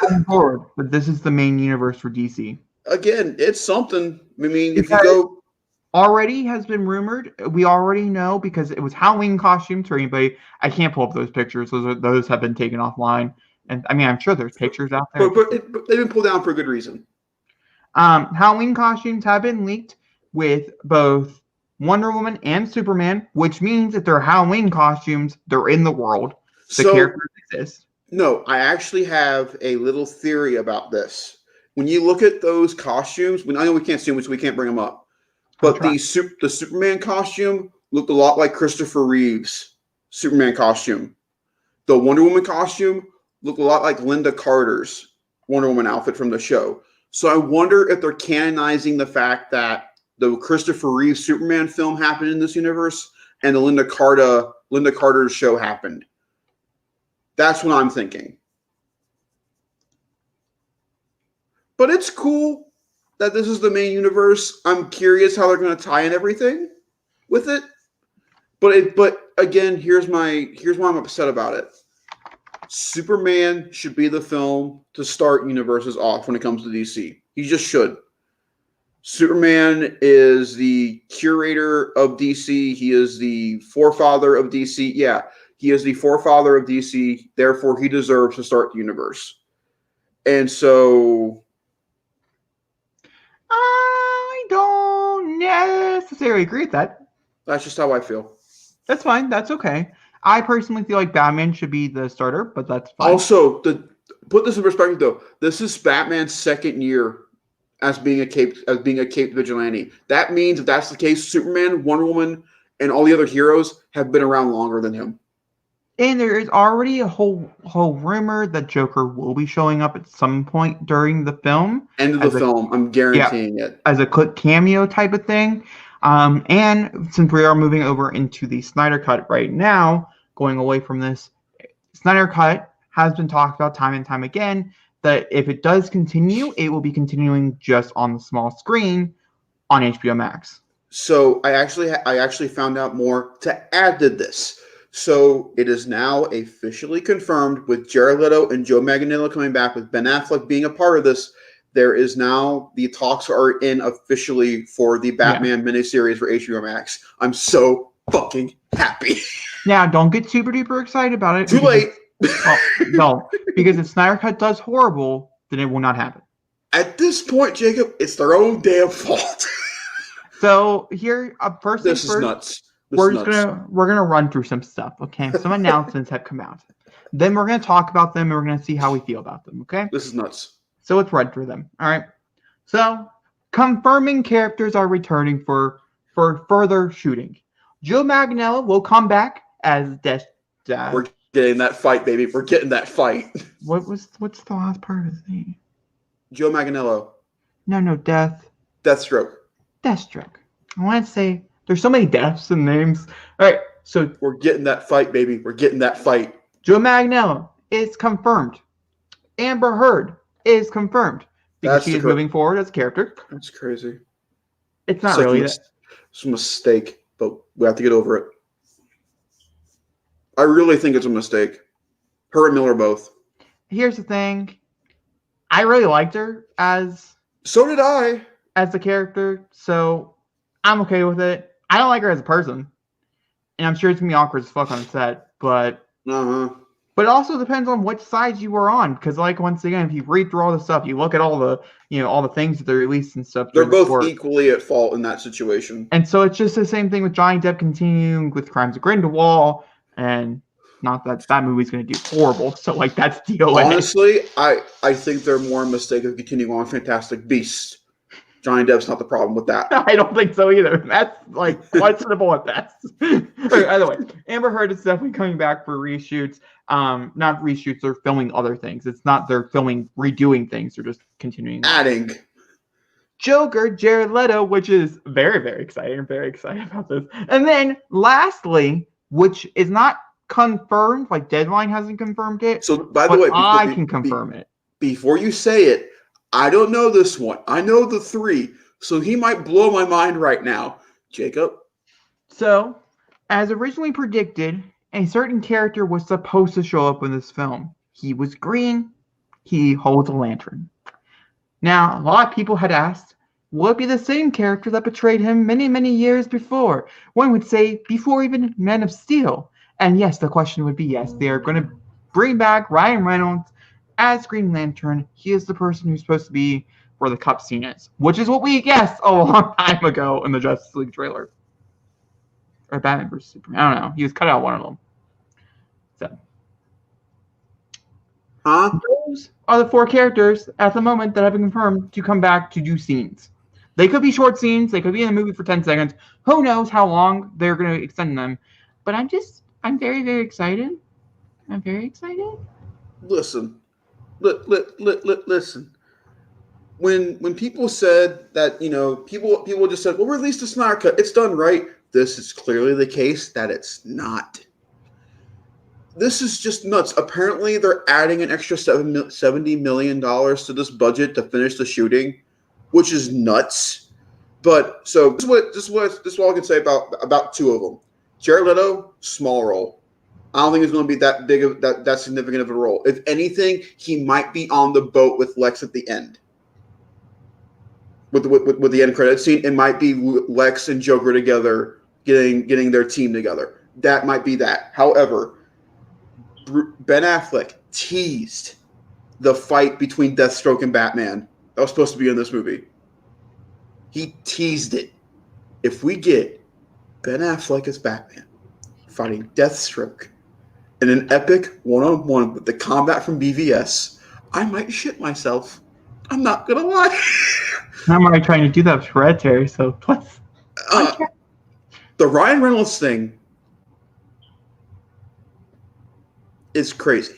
I'm bored, but this is the main universe for DC. Again, it's something. I mean, if you go... Already has been rumored. We already know because it was Halloween costumes for anybody. I can't pull up those pictures. Those have been taken offline. And I mean, I'm sure there's pictures out there. But they've been pulled down for a good reason. Halloween costumes have been leaked with both Wonder Woman and Superman, which means if they're Halloween costumes, they're in the world. The characters exist. No, I actually have a little theory about this. When you look at those costumes, I know we can't see them, so we can't bring them up. But the Superman costume looked a lot like Christopher Reeve's Superman costume. The Wonder Woman costume looked a lot like Linda Carter's Wonder Woman outfit from the show. So I wonder if they're canonizing the fact that the Christopher Reeve Superman film happened in this universe and the Linda Carter's show happened. That's what I'm thinking. But it's cool that this is the main universe. I'm curious how they're going to tie in everything with it. But again, here's why I'm upset about it. Superman should be the film to start universes off when it comes to DC. He just should. Superman is the curator of DC. He is the forefather of DC. Yeah, he is the forefather of DC. Therefore, he deserves to start the universe. And so... I don't necessarily agree with that. That's just how I feel. That's fine. That's okay. I personally feel like Batman should be the starter, but that's fine. Also, put this in perspective, though, this is Batman's second year as being a caped vigilante. That means if that's the case, Superman, Wonder Woman, and all the other heroes have been around longer than him. And there is already a whole rumor that Joker will be showing up at some point during the film. End of the film, I'm guaranteeing it. As a quick cameo type of thing. And since we are moving over into the Snyder Cut right now, going away from this, Snyder Cut has been talked about time and time again that if it does continue, it will be continuing just on the small screen on HBO Max. So I actually found out more to add to this. So it is now officially confirmed with Jared Leto and Joe Manganiello coming back, with Ben Affleck being a part of this. There is now, the talks are in officially for the Batman miniseries for HBO Max. I'm so fucking happy. Now, don't get super duper excited about it. Too late. No, because if Snyder Cut does horrible, then it will not happen. At this point, Jacob, it's their own damn fault. So here, first this things is first, nuts. we're gonna run through some stuff. Okay, some announcements have come out. Then we're gonna talk about them and we're gonna see how we feel about them. Okay. This is nuts. So let's run through them. All right. So confirming characters are returning for further shooting. Joe Manganiello will come back as Death. We're getting that fight, baby. We're getting that fight. What's the last part of his name? Joe Manganiello. No, Death. Deathstroke. Deathstroke. I want to say there's so many deaths in names. All right, so we're getting that fight, baby. We're getting that fight. Joe Manganiello is confirmed. Amber Heard is confirmed because she is moving forward as a character. That's crazy. It's not really that. It's a mistake, but we have to get over it. I really think it's a mistake. Her and Miller both. Here's the thing. I really liked her as. So did I. As a character, so I'm okay with it. I don't like her as a person, and I'm sure it's gonna be awkward as fuck on set. But but it also depends on which side you were on, because like once again, if you read through all the stuff, you look at all the all the things that they released and stuff. They're both equally at fault in that situation. And so it's just the same thing with Johnny Depp continuing with Crimes of Grindelwald, and not that movie's gonna do horrible. So like that's DOA. Honestly, I think they're more a mistake of continuing on Fantastic Beasts. Johnny Depp's not the problem with that. I don't think so either. That's like questionable at best. Either way, Amber Heard is definitely coming back for reshoots. Not reshoots, they're filming other things. It's not they're redoing things, they're just continuing. Adding. Joker, Jared Leto, which is very, very exciting. I'm very excited about this. And then lastly, which is not confirmed, like Deadline hasn't confirmed it. So by the way, I can confirm it. Before you say it, I don't know this one. I know the three, so he might blow my mind right now. Jacob? So, as originally predicted, a certain character was supposed to show up in this film. He was green. He holds a lantern. Now, a lot of people had asked, will it be the same character that betrayed him many, many years before? One would say, before even Man of Steel. And yes, the question would be yes. They are going to bring back Ryan Reynolds as Green Lantern. He is the person who's supposed to be where the cup scene is, which is what we guessed a long time ago in the Justice League trailer. Or Batman vs. Superman. I don't know. He was cut out one of them. So. Those are the 4 characters at the moment that have been confirmed to come back to do scenes. They could be short scenes. They could be in a movie for 10 seconds. Who knows how long they're going to extend them. But I'm very, very excited. I'm very excited. Listen. Listen. When people said that, people just said, well, release the Snyder Cut. It's done, right? This is clearly the case that it's not. This is just nuts. Apparently, they're adding an extra $70 million to this budget to finish the shooting, which is nuts. But so this is what I can say about 2 of them. Jared Leto, small role. I don't think it's going to be that big of that significant of a role. If anything, he might be on the boat with Lex at the end. With the end credit scene, it might be Lex and Joker together, getting their team together. That might be that. However, Ben Affleck teased the fight between Deathstroke and Batman that was supposed to be in this movie. He teased it. If we get Ben Affleck as Batman fighting Deathstroke in an epic one-on-one with the combat from BVS, I might shit myself. I'm not gonna lie. I'm already trying to do that with Hereditary, so plus. The Ryan Reynolds thing is crazy.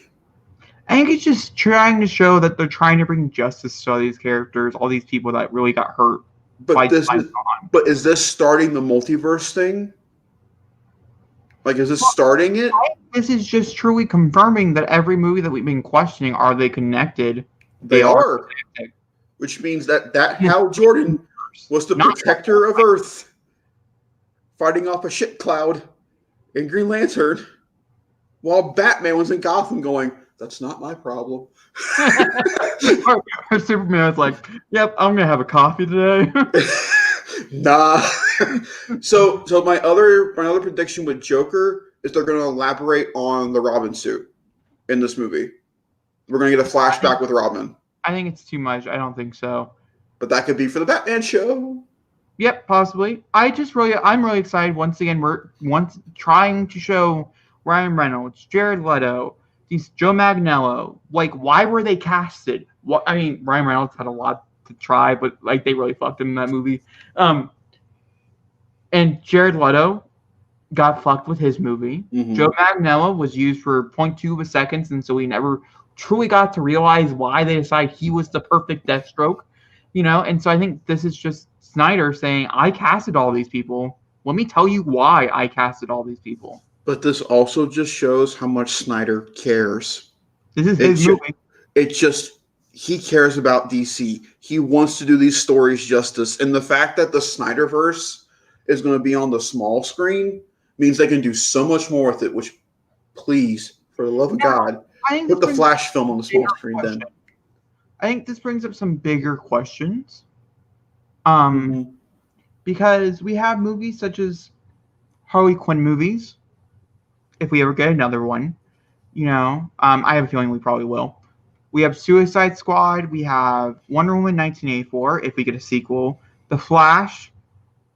I think it's just trying to show that they're trying to bring justice to all these characters, all these people that really got hurt. But is this starting the multiverse thing? Like, is this starting it? This is just truly confirming that every movie that we've been questioning, are they connected? They are. Connected. Which means that Hal Jordan was the protector of Earth, fighting off a shit cloud in Green Lantern. while Batman was in Gotham going, "That's not my problem." or Superman was like, "Yep, I'm gonna have a coffee today." Nah. So my other prediction with Joker is they're going to elaborate on the Robin suit in this movie. We're going to get a flashback with Robin. I think it's too much. I don't think so. But that could be for the Batman show. Yep, possibly. I'm really excited. Once again, we're trying to show Ryan Reynolds, Jared Leto, Joe Manganiello. Like, why were they casted? What I mean, Ryan Reynolds had a lot to try, but like they really fucked him in that movie. And Jared Leto got fucked with his movie. Mm-hmm. Joe Manganiello was used for 0.2 of a second, and so we never truly got to realize why they decided he was the perfect Deathstroke. And so I think this is just Snyder saying, I casted all these people. Let me tell you why I casted all these people. But this also just shows how much Snyder cares. This is his movie. He cares about DC. He wants to do these stories justice. And the fact that the Snyderverse is going to be on the small screen means they can do so much more with it, which, please, for the love of God, put the Flash film on the small screen then. I think this brings up some bigger questions. Because we have movies such as Harley Quinn movies. If we ever get another one, I have a feeling we probably will. We have Suicide Squad. We have Wonder Woman 1984. If we get a sequel, The Flash.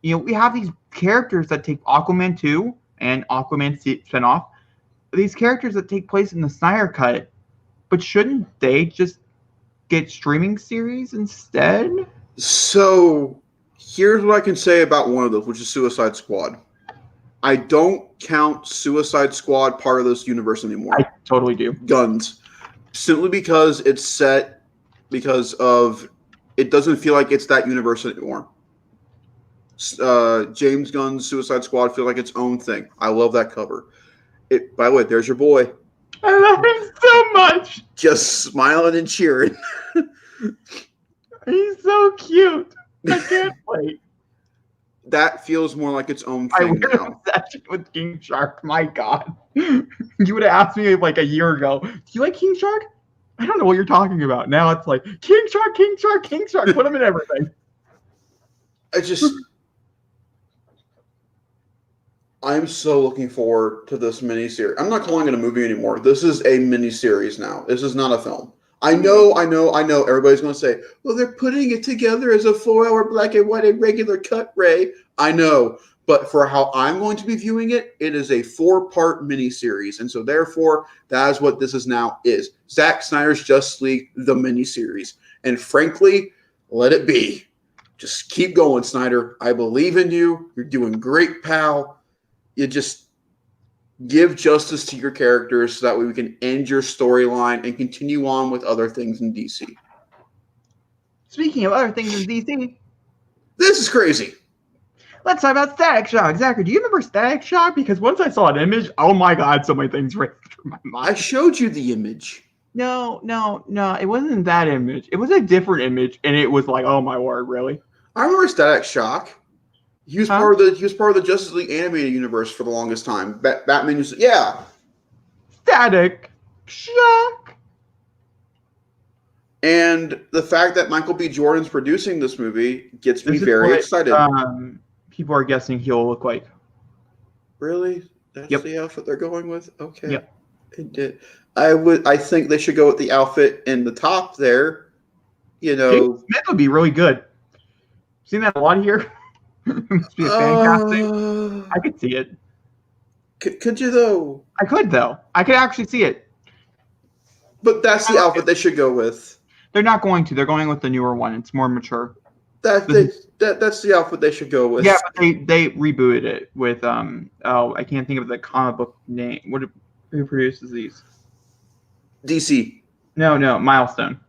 We have these characters that take Aquaman 2 and Aquaman spinoff. These characters that take place in the Snyder Cut, but shouldn't they just get streaming series instead? So here's what I can say about one of those, which is Suicide Squad. I don't count Suicide Squad part of this universe anymore. I totally do. Guns. Simply because it's set because of it doesn't feel like it's that universe anymore. James Gunn's Suicide Squad feels like its own thing. I love that cover. By the way, there's your boy. I love him so much. Just smiling and cheering. He's so cute. I can't wait. That feels more like its own thing now. Obsession with King Shark. My God. You would have asked me like a year ago, do you like King Shark? I don't know what you're talking about. Now it's like, King Shark, King Shark, King Shark. Put him in everything. I'm so looking forward to this miniseries. I'm not calling it a movie anymore. This is a miniseries now. This is not a film. I know. Everybody's going to say, well, they're putting it together as a 4-hour black and white and regular cut, Ray. I know. But for how I'm going to be viewing it, it is a 4-part miniseries. And so therefore, that is what this is now is. Zack Snyder's Justice League, the miniseries. And frankly, let it be. Just keep going, Snyder. I believe in you. You're doing great, pal. You just give justice to your characters so that way we can end your storyline and continue on with other things in DC. Speaking of other things in DC, this is crazy. Let's talk about Static Shock. Zachary, do you remember Static Shock? Because once I saw an image, oh my God, so many things raced through my mind. I showed you the image. No, it wasn't that image. It was a different image, and it was like, oh my word, really? I remember Static Shock. He was part of the Justice League animated universe for the longest time. Batman used to, yeah. Static Shock. And the fact that Michael B. Jordan's producing this movie gets me very excited. People are guessing he'll look like. Really? That's the outfit they're going with? Okay. Yep. It did. I think they should go with the outfit in the top there. Smith would be really good. Seen that a lot here. Must be a fan casting. I could see it. Could you though? I could though. I could actually see it. But that's the outfit they should go with. They're not going to. They're going with the newer one. It's more mature. That's the outfit they should go with. Yeah, but they rebooted it with I can't think of the comic book name. Who produces these? DC. No, Milestone.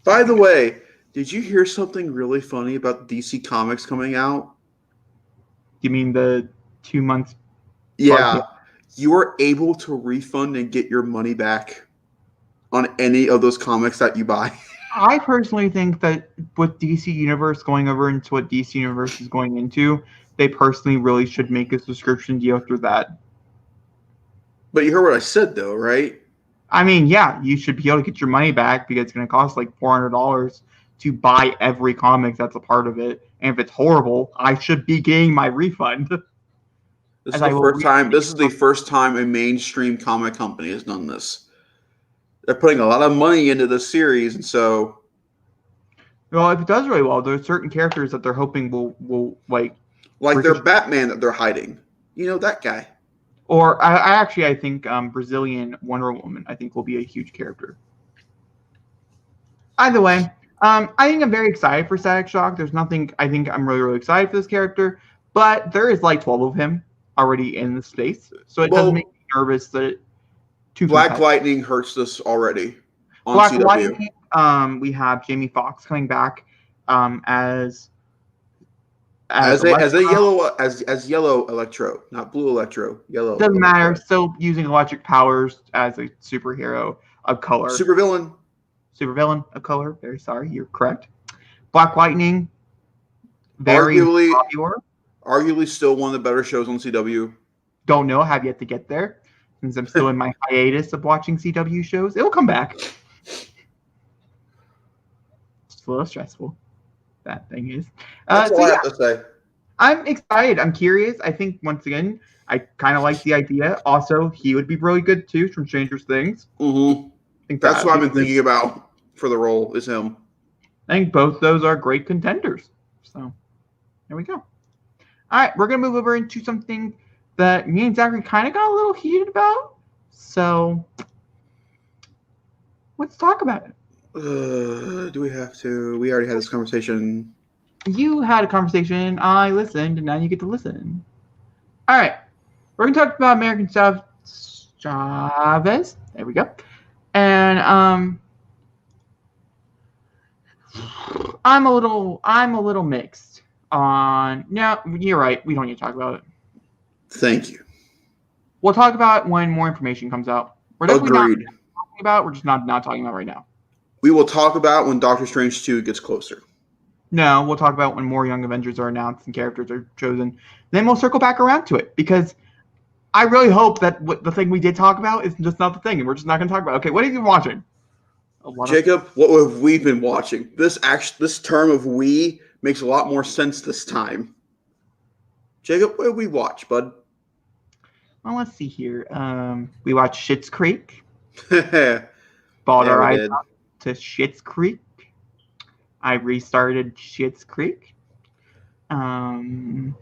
By the way, did you hear something really funny about DC Comics coming out? You mean the 2 months? Yeah. You are able to refund and get your money back on any of those comics that you buy. I personally think that with DC Universe going over into what DC Universe is going into, they personally really should make a subscription deal through that. But you heard what I said, though, right? I mean, yeah, you should be able to get your money back because it's going to cost like $400 to buy every comic that's a part of it. And if it's horrible, I should be getting my refund. This is the first time a mainstream comic company has done this. They're putting a lot of money into this series, and so. Well, if it does really well, there's certain characters that they're hoping will like their Batman that they're hiding. You know, that guy. Or I think Brazilian Wonder Woman, I think, will be a huge character. Either way, I think I'm very excited for Static Shock. There's nothing, I think I'm really, really excited for this character, but there is like 12 of him already in the space, so it does make me nervous that Black Lightning hurts this already on Black CW. Lightning, we have Jamie Foxx coming back as yellow Electro, not blue Electro, yellow. Doesn't matter. Still using electric powers as a superhero of color. Supervillain of color. Very sorry, you're correct. Black Lightning, very popular. Arguably still one of the better shows on CW. Don't know. Have yet to get there since I'm still in my hiatus of watching CW shows. It will come back. It's a little stressful. That thing is. That's all I have to say. I'm excited. I'm curious. I think, once again, I kind of like the idea. Also, he would be really good, too, from Stranger Things. Mm-hmm. I think that's what I've been thinking about for the role, is him. I think both those are great contenders. So, there we go. All right, we're going to move over into something that me and Zachary kind of got a little heated about. So, let's talk about it. Do we have to? We already had this conversation. You had a conversation. I listened, and now you get to listen. All right. We're going to talk about American Chavez. There we go. And I'm a little mixed on. No, you're right. We don't need to talk about it. Thank you. We'll talk about it when more information comes out. We're definitely not talking about. We're just not talking about right now. We will talk about when Doctor Strange 2 gets closer. No, we'll talk about when more Young Avengers are announced and characters are chosen. Then we'll circle back around to it, because I really hope that the thing we did talk about is just not the thing, and we're just not going to talk about it. Okay, what have you been watching? Jacob, what have we been watching? This term of "we" makes a lot more sense this time. Jacob, what did we watch, bud? Well, let's see here. We watched Schitt's Creek. Bought our eyes up to Schitt's Creek. I restarted Schitt's Creek. I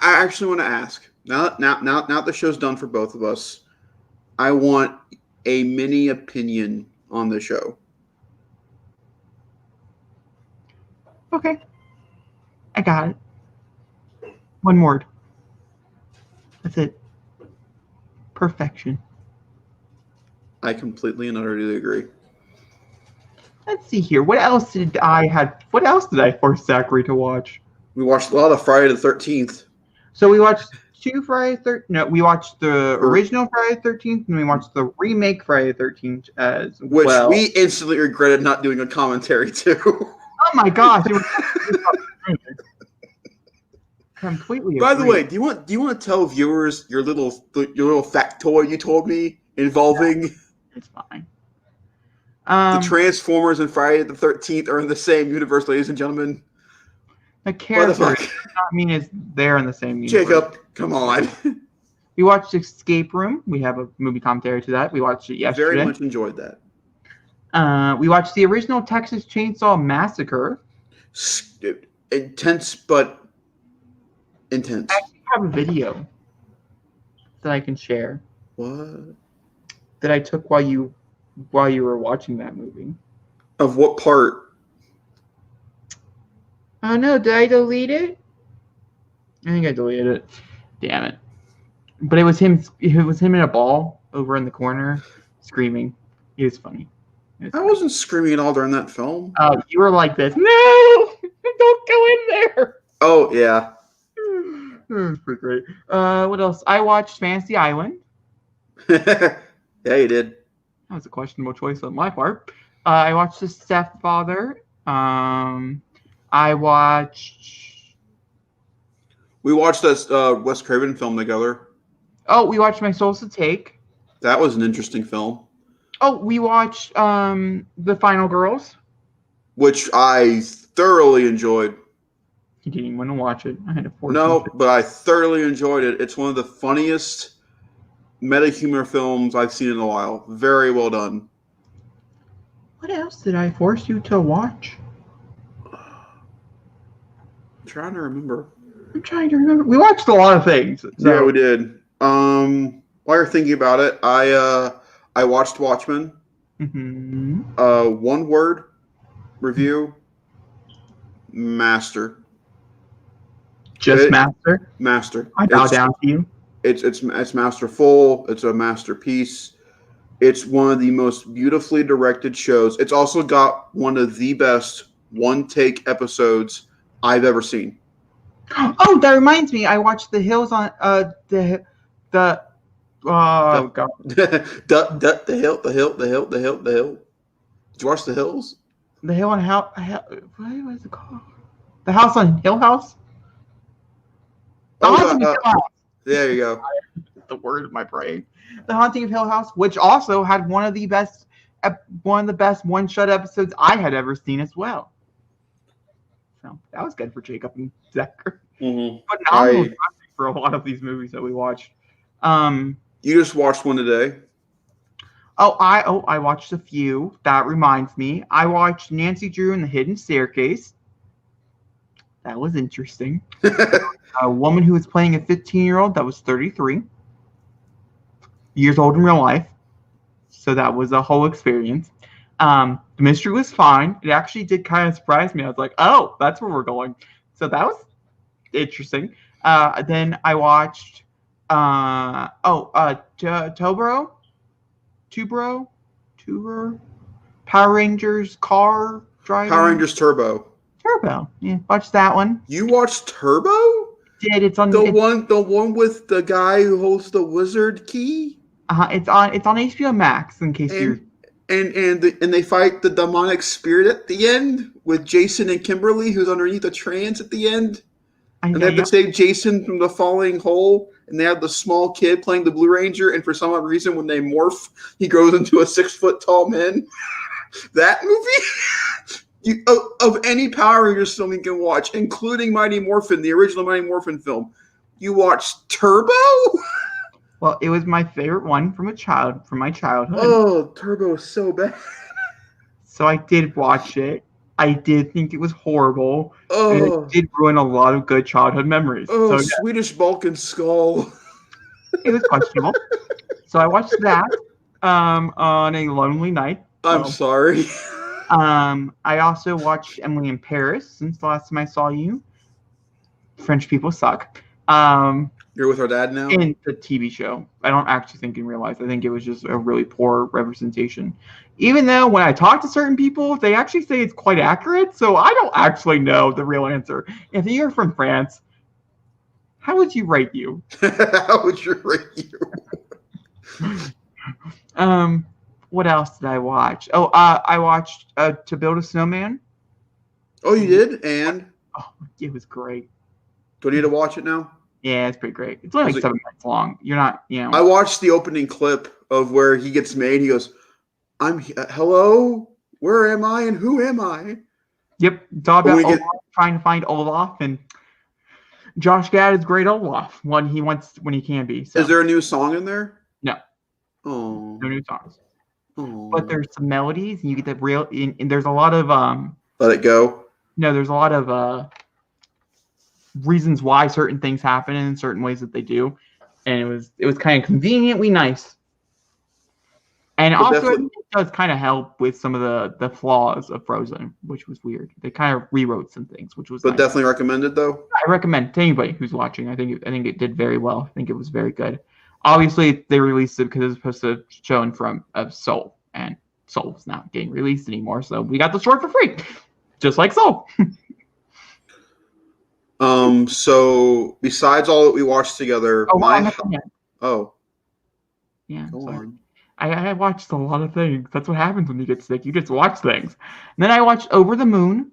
actually want to ask. Now the show's done for both of us, I want a mini opinion on the show. Okay. I got it. One word. That's it. Perfection. I completely and utterly agree. Let's see here. What else did I force Zachary to watch? We watched a lot of Friday the 13th. So we watched we watched the original Friday the 13th, and we watched the remake Friday the 13th as well. Which we instantly regretted not doing a commentary to. Oh my gosh. It was completely. By the way, do you want to tell viewers your little factoid you told me involving? It's fine. The Transformers and Friday the 13th are in the same universe, ladies and gentlemen. The character does not mean they're in the same universe. Jacob, come on. We watched Escape Room. We have a movie commentary to that. We watched it yesterday. Very much enjoyed that. We watched the original Texas Chainsaw Massacre. Intense, but intense. I actually have a video that I can share. What? That I took while you were watching that movie. Of what part? Oh no, did I delete it? I think I deleted it. Damn it. But it was him in a ball over in the corner screaming. It was funny. I wasn't screaming at all during that film. Oh, you were like this. No! Don't go in there! Oh, yeah. It was pretty great. What else? I watched Fantasy Island. Yeah, you did. That was a questionable choice on my part. I watched The Stepfather. We watched this Wes Craven film together. Oh, we watched My Soul's to Take. That was an interesting film. Oh, we watched The Final Girls, which I thoroughly enjoyed. You didn't even want to watch it. I had to force No, you. but I thoroughly enjoyed it. It's one of the funniest meta humor films I've seen in a while. Very well done. What else did I force you to watch? I'm trying to remember. I'm trying to remember. We watched a lot of things. So. Yeah, we did. While you're thinking about it, I watched Watchmen. Mm-hmm. One word review. Master. Just master. Master. I bow down to you. It's masterful. It's a masterpiece. It's one of the most beautifully directed shows. It's also got one of the best one-take episodes I've ever seen. Oh, that reminds me. I watched The Hills on the oh god. the hill. Did you watch The Hills? The Hill on what is it called? The House on Hill House? The Haunting of Hill House. There you go. The word of my brain. The Haunting of Hill House, which also had one of the best one-shot episodes I had ever seen as well. So that was good for Jacob and Zachary. Mm-hmm. But now for a lot of these movies that we watched. You just watched one today. I watched a few. That reminds me. I watched Nancy Drew and the Hidden Staircase. That was interesting. A woman who was playing a 15-year-old that was 33 years old in real life. So that was a whole experience. The mystery was fine. It actually did kind of surprise me. I was like, oh, that's where we're going. So that was interesting. Then I watched Tubro, Power Rangers car driving. Power Rangers Turbo. Yeah, watched that one. You watched Turbo? It's on the one with the guy who holds the wizard key. It's on HBO Max. In case you're and they fight the demonic spirit at the end with Jason and Kimberly, who's underneath a trance at the end. And they have to save Jason from the falling hole. And they have the small kid playing the Blue Ranger. And for some odd reason, when they morph, he grows into a 6-foot tall man. That movie, of any Power Rangers film you can watch, including Mighty Morphin, the original Mighty Morphin film, you watched Turbo? Well, it was my favorite one from my childhood. Oh, Turbo is so bad. So I did watch it. I did think it was horrible. Oh. And it did ruin a lot of good childhood memories. Oh, so, Swedish Balkan Skull. It was questionable. So I watched that on a lonely night. I'm sorry. I also watched Emily in Paris since the last time I saw you. French people suck. You're with our dad now? In the TV show. I don't actually think in real life. I think it was just a really poor representation. Even though when I talk to certain people, they actually say it's quite accurate. So I don't actually know the real answer. If you're from France, how would you rate you? How would you rate you? What else did I watch? Oh, I watched To Build a Snowman. Oh, you did? And? Oh, it was great. Do I need to watch it now? Yeah, it's pretty great. It's only like 7 minutes long. You're not, I watched the opening clip of where he gets made. He goes, hello? Where am I and who am I? Yep. It's all about Olaf, trying to find Olaf, and Josh Gad is great Olaf when he can be. So. Is there a new song in there? No. Oh. No new songs. Oh. But there's some melodies, and you get the real. And there's a lot of Let it go. No, there's a lot of reasons why certain things happen in certain ways that they do, and it was kind of conveniently nice. And also, it does kind of help with some of the flaws of Frozen, which was weird. They kind of rewrote some things, which was. But nice. Definitely recommended, though. I recommend to anybody who's watching. I think it did very well. I think it was very good. Obviously, they released it because it was supposed to show in front of Soul, and Soul's not getting released anymore. So we got the short for free, just like Soul. So besides all that we watched together, yeah, sorry. I watched a lot of things. That's what happens when you get sick. You just watch things. And then I watched Over the Moon.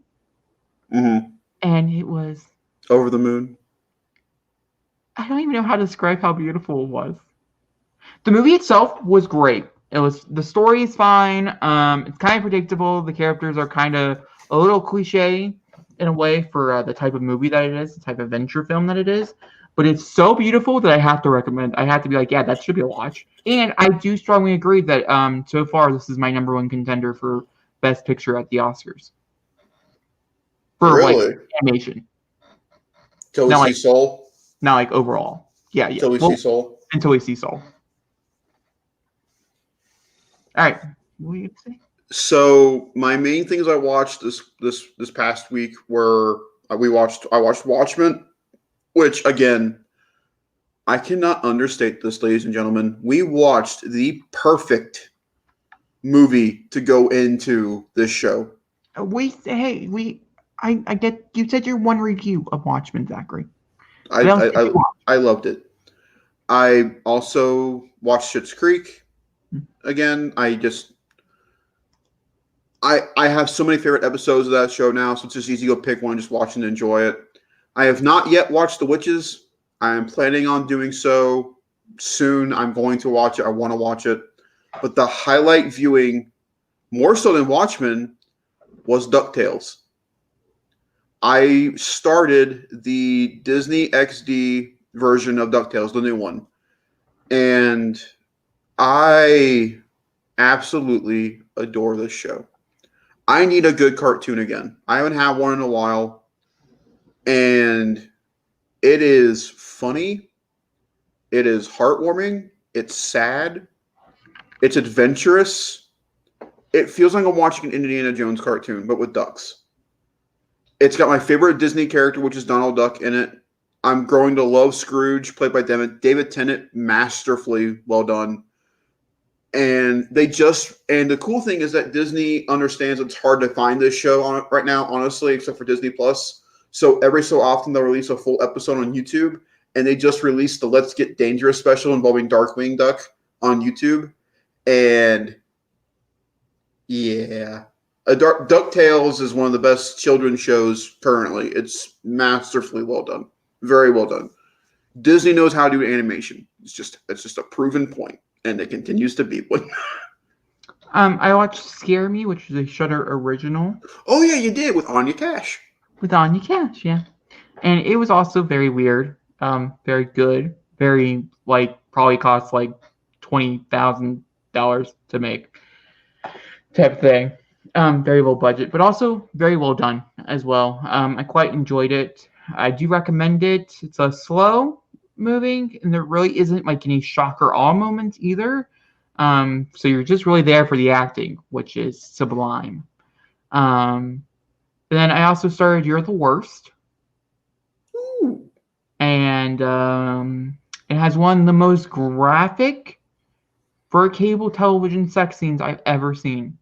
Mm-hmm. And it was... Over the Moon. I don't even know how to describe how beautiful it was. The movie itself was great. The story is fine. It's kind of predictable. The characters are kind of a little cliche in a way for the type of movie that it is, the type of adventure film that it is. But it's so beautiful that I have to recommend. I have to be like, yeah, that should be a watch. And I do strongly agree that so far this is my number one contender for Best Picture at the Oscars. For really? Animation. Till we see Soul? Not overall. Yeah. Till we see Soul? Until we see Soul. All right. What do you say? So my main things I watched this past week were I watched Watchmen, which again, I cannot understate this, ladies and gentlemen. We watched the perfect movie to go into this show. I get you said your one review of Watchmen, Zachary. I loved it. I also watched Schitt's Creek. Again, I have so many favorite episodes of that show now, so it's just easy to go pick one and just watch and enjoy it. I have not yet watched The Witches. I am planning on doing so soon. I'm going to watch it. I want to watch it. But the highlight viewing, more so than Watchmen, was DuckTales. I started the Disney XD version of DuckTales, the new one. And I absolutely adore this show. I need a good cartoon again. I haven't had one in a while. And it is funny. It is heartwarming. It's sad. It's adventurous. It feels like I'm watching an Indiana Jones cartoon, but with ducks. It's got my favorite Disney character, which is Donald Duck, in it. I'm growing to love Scrooge, played by David Tennant, masterfully well done. And the cool thing is that Disney understands it's hard to find this show right now, honestly, except for Disney Plus. So every so often they'll release a full episode on YouTube, and they just released the Let's Get Dangerous special involving Darkwing Duck on YouTube. And yeah, DuckTales is one of the best children's shows currently. It's masterfully well done, very well done. Disney knows how to do animation. It's just a proven point. And it continues to be one. I watched Scare Me, which is a Shudder original. Oh, yeah, you did, with Anya Cash. With Anya Cash, yeah. And it was also very weird, very good, very, probably cost, $20,000 to make type of thing. Very low budget, but also very well done as well. I quite enjoyed it. I do recommend it. It's a slow moving, and there really isn't any shock or awe moments either. So you're just really there for the acting, which is sublime. And then I also started You're the Worst. Ooh. And it has one of the most graphic for cable television sex scenes I've ever seen.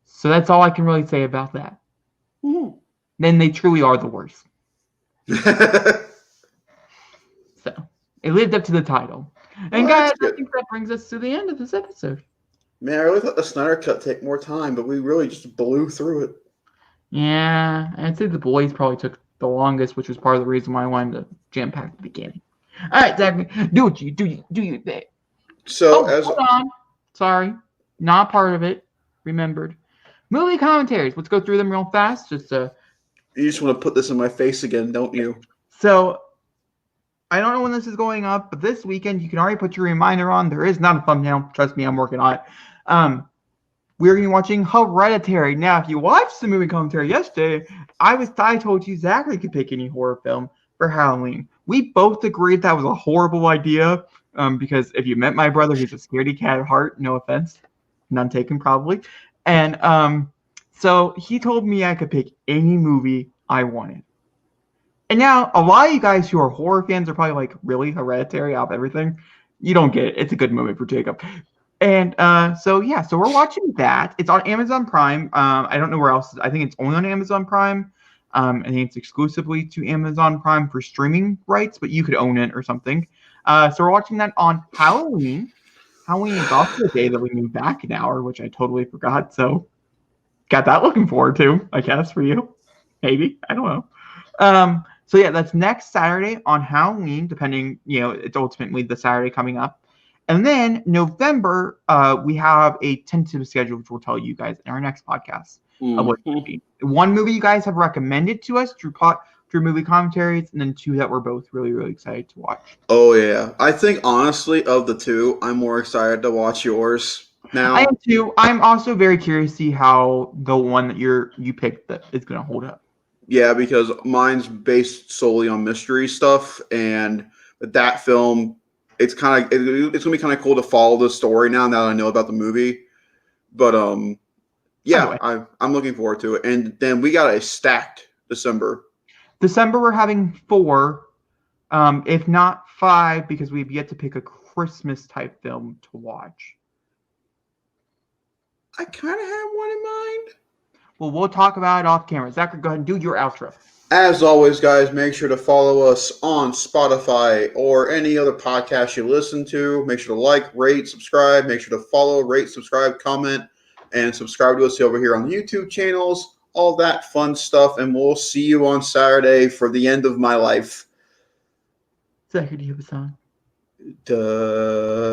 So that's all I can really say about that. Then they truly are the worst. So it lived up to the title. And guys, I think that brings us to the end of this episode. Man, I really thought the Snyder Cut take more time, but we really just blew through it. Yeah, I'd say The Boys probably took the longest, which was part of the reason why I wanted to jam pack the beginning. All right, Zach, do you think? So hold on. Sorry, not part of it. Remembered. Movie commentaries. Let's go through them real fast. You just want to put this in my face again, don't you? So, I don't know when this is going up, but this weekend you can already put your reminder on. There is not a thumbnail. Trust me, I'm working on it. We're going to be watching Hereditary. Now, if you watched the movie commentary yesterday, I told you Zachary could pick any horror film for Halloween. We both agreed that was a horrible idea because if you met my brother, he's a scaredy cat at heart. No offense. None taken, probably. And so he told me I could pick any movie I wanted. And now, a lot of you guys who are horror fans are probably like, really? Hereditary out of everything? You don't get it. It's a good movie for Jacob. And so we're watching that. It's on Amazon Prime. I don't know where else. I think it's only on Amazon Prime. I think it's exclusively to Amazon Prime for streaming rights, but you could own it or something. So we're watching that on Halloween. Halloween is also the day that we move back an hour, which I totally forgot. So got that looking forward to, I guess, for you. Maybe. I don't know. So So yeah, that's next Saturday on Halloween, depending, it's ultimately the Saturday coming up. And then November, we have a tentative schedule, which we'll tell you guys in our next podcast of what it be. One movie you guys have recommended to us through movie commentaries, and then 2 that we're both really, really excited to watch. Oh yeah, I think honestly of the 2, I'm more excited to watch yours now. I am too. I'm also very curious to see how the one that you picked that is going to hold up. Yeah, because mine's based solely on mystery stuff, and with that film, it's gonna be kind of cool to follow the story now that I know about the movie. But yeah, I'm looking forward to it. And then we got a stacked December. December we're having 4, if not 5, because we've yet to pick a Christmas type film to watch. I kind of have one in mind. Well, we'll talk about it off camera. Zachary, go ahead and do your outro. As always, guys, make sure to follow us on Spotify or any other podcast you listen to. Make sure to like, rate, subscribe. Make sure to follow, rate, subscribe, comment, and subscribe to us over here on the YouTube channels. All that fun stuff. And we'll see you on Saturday for the end of my life. Zachary, do you have a song? Duh.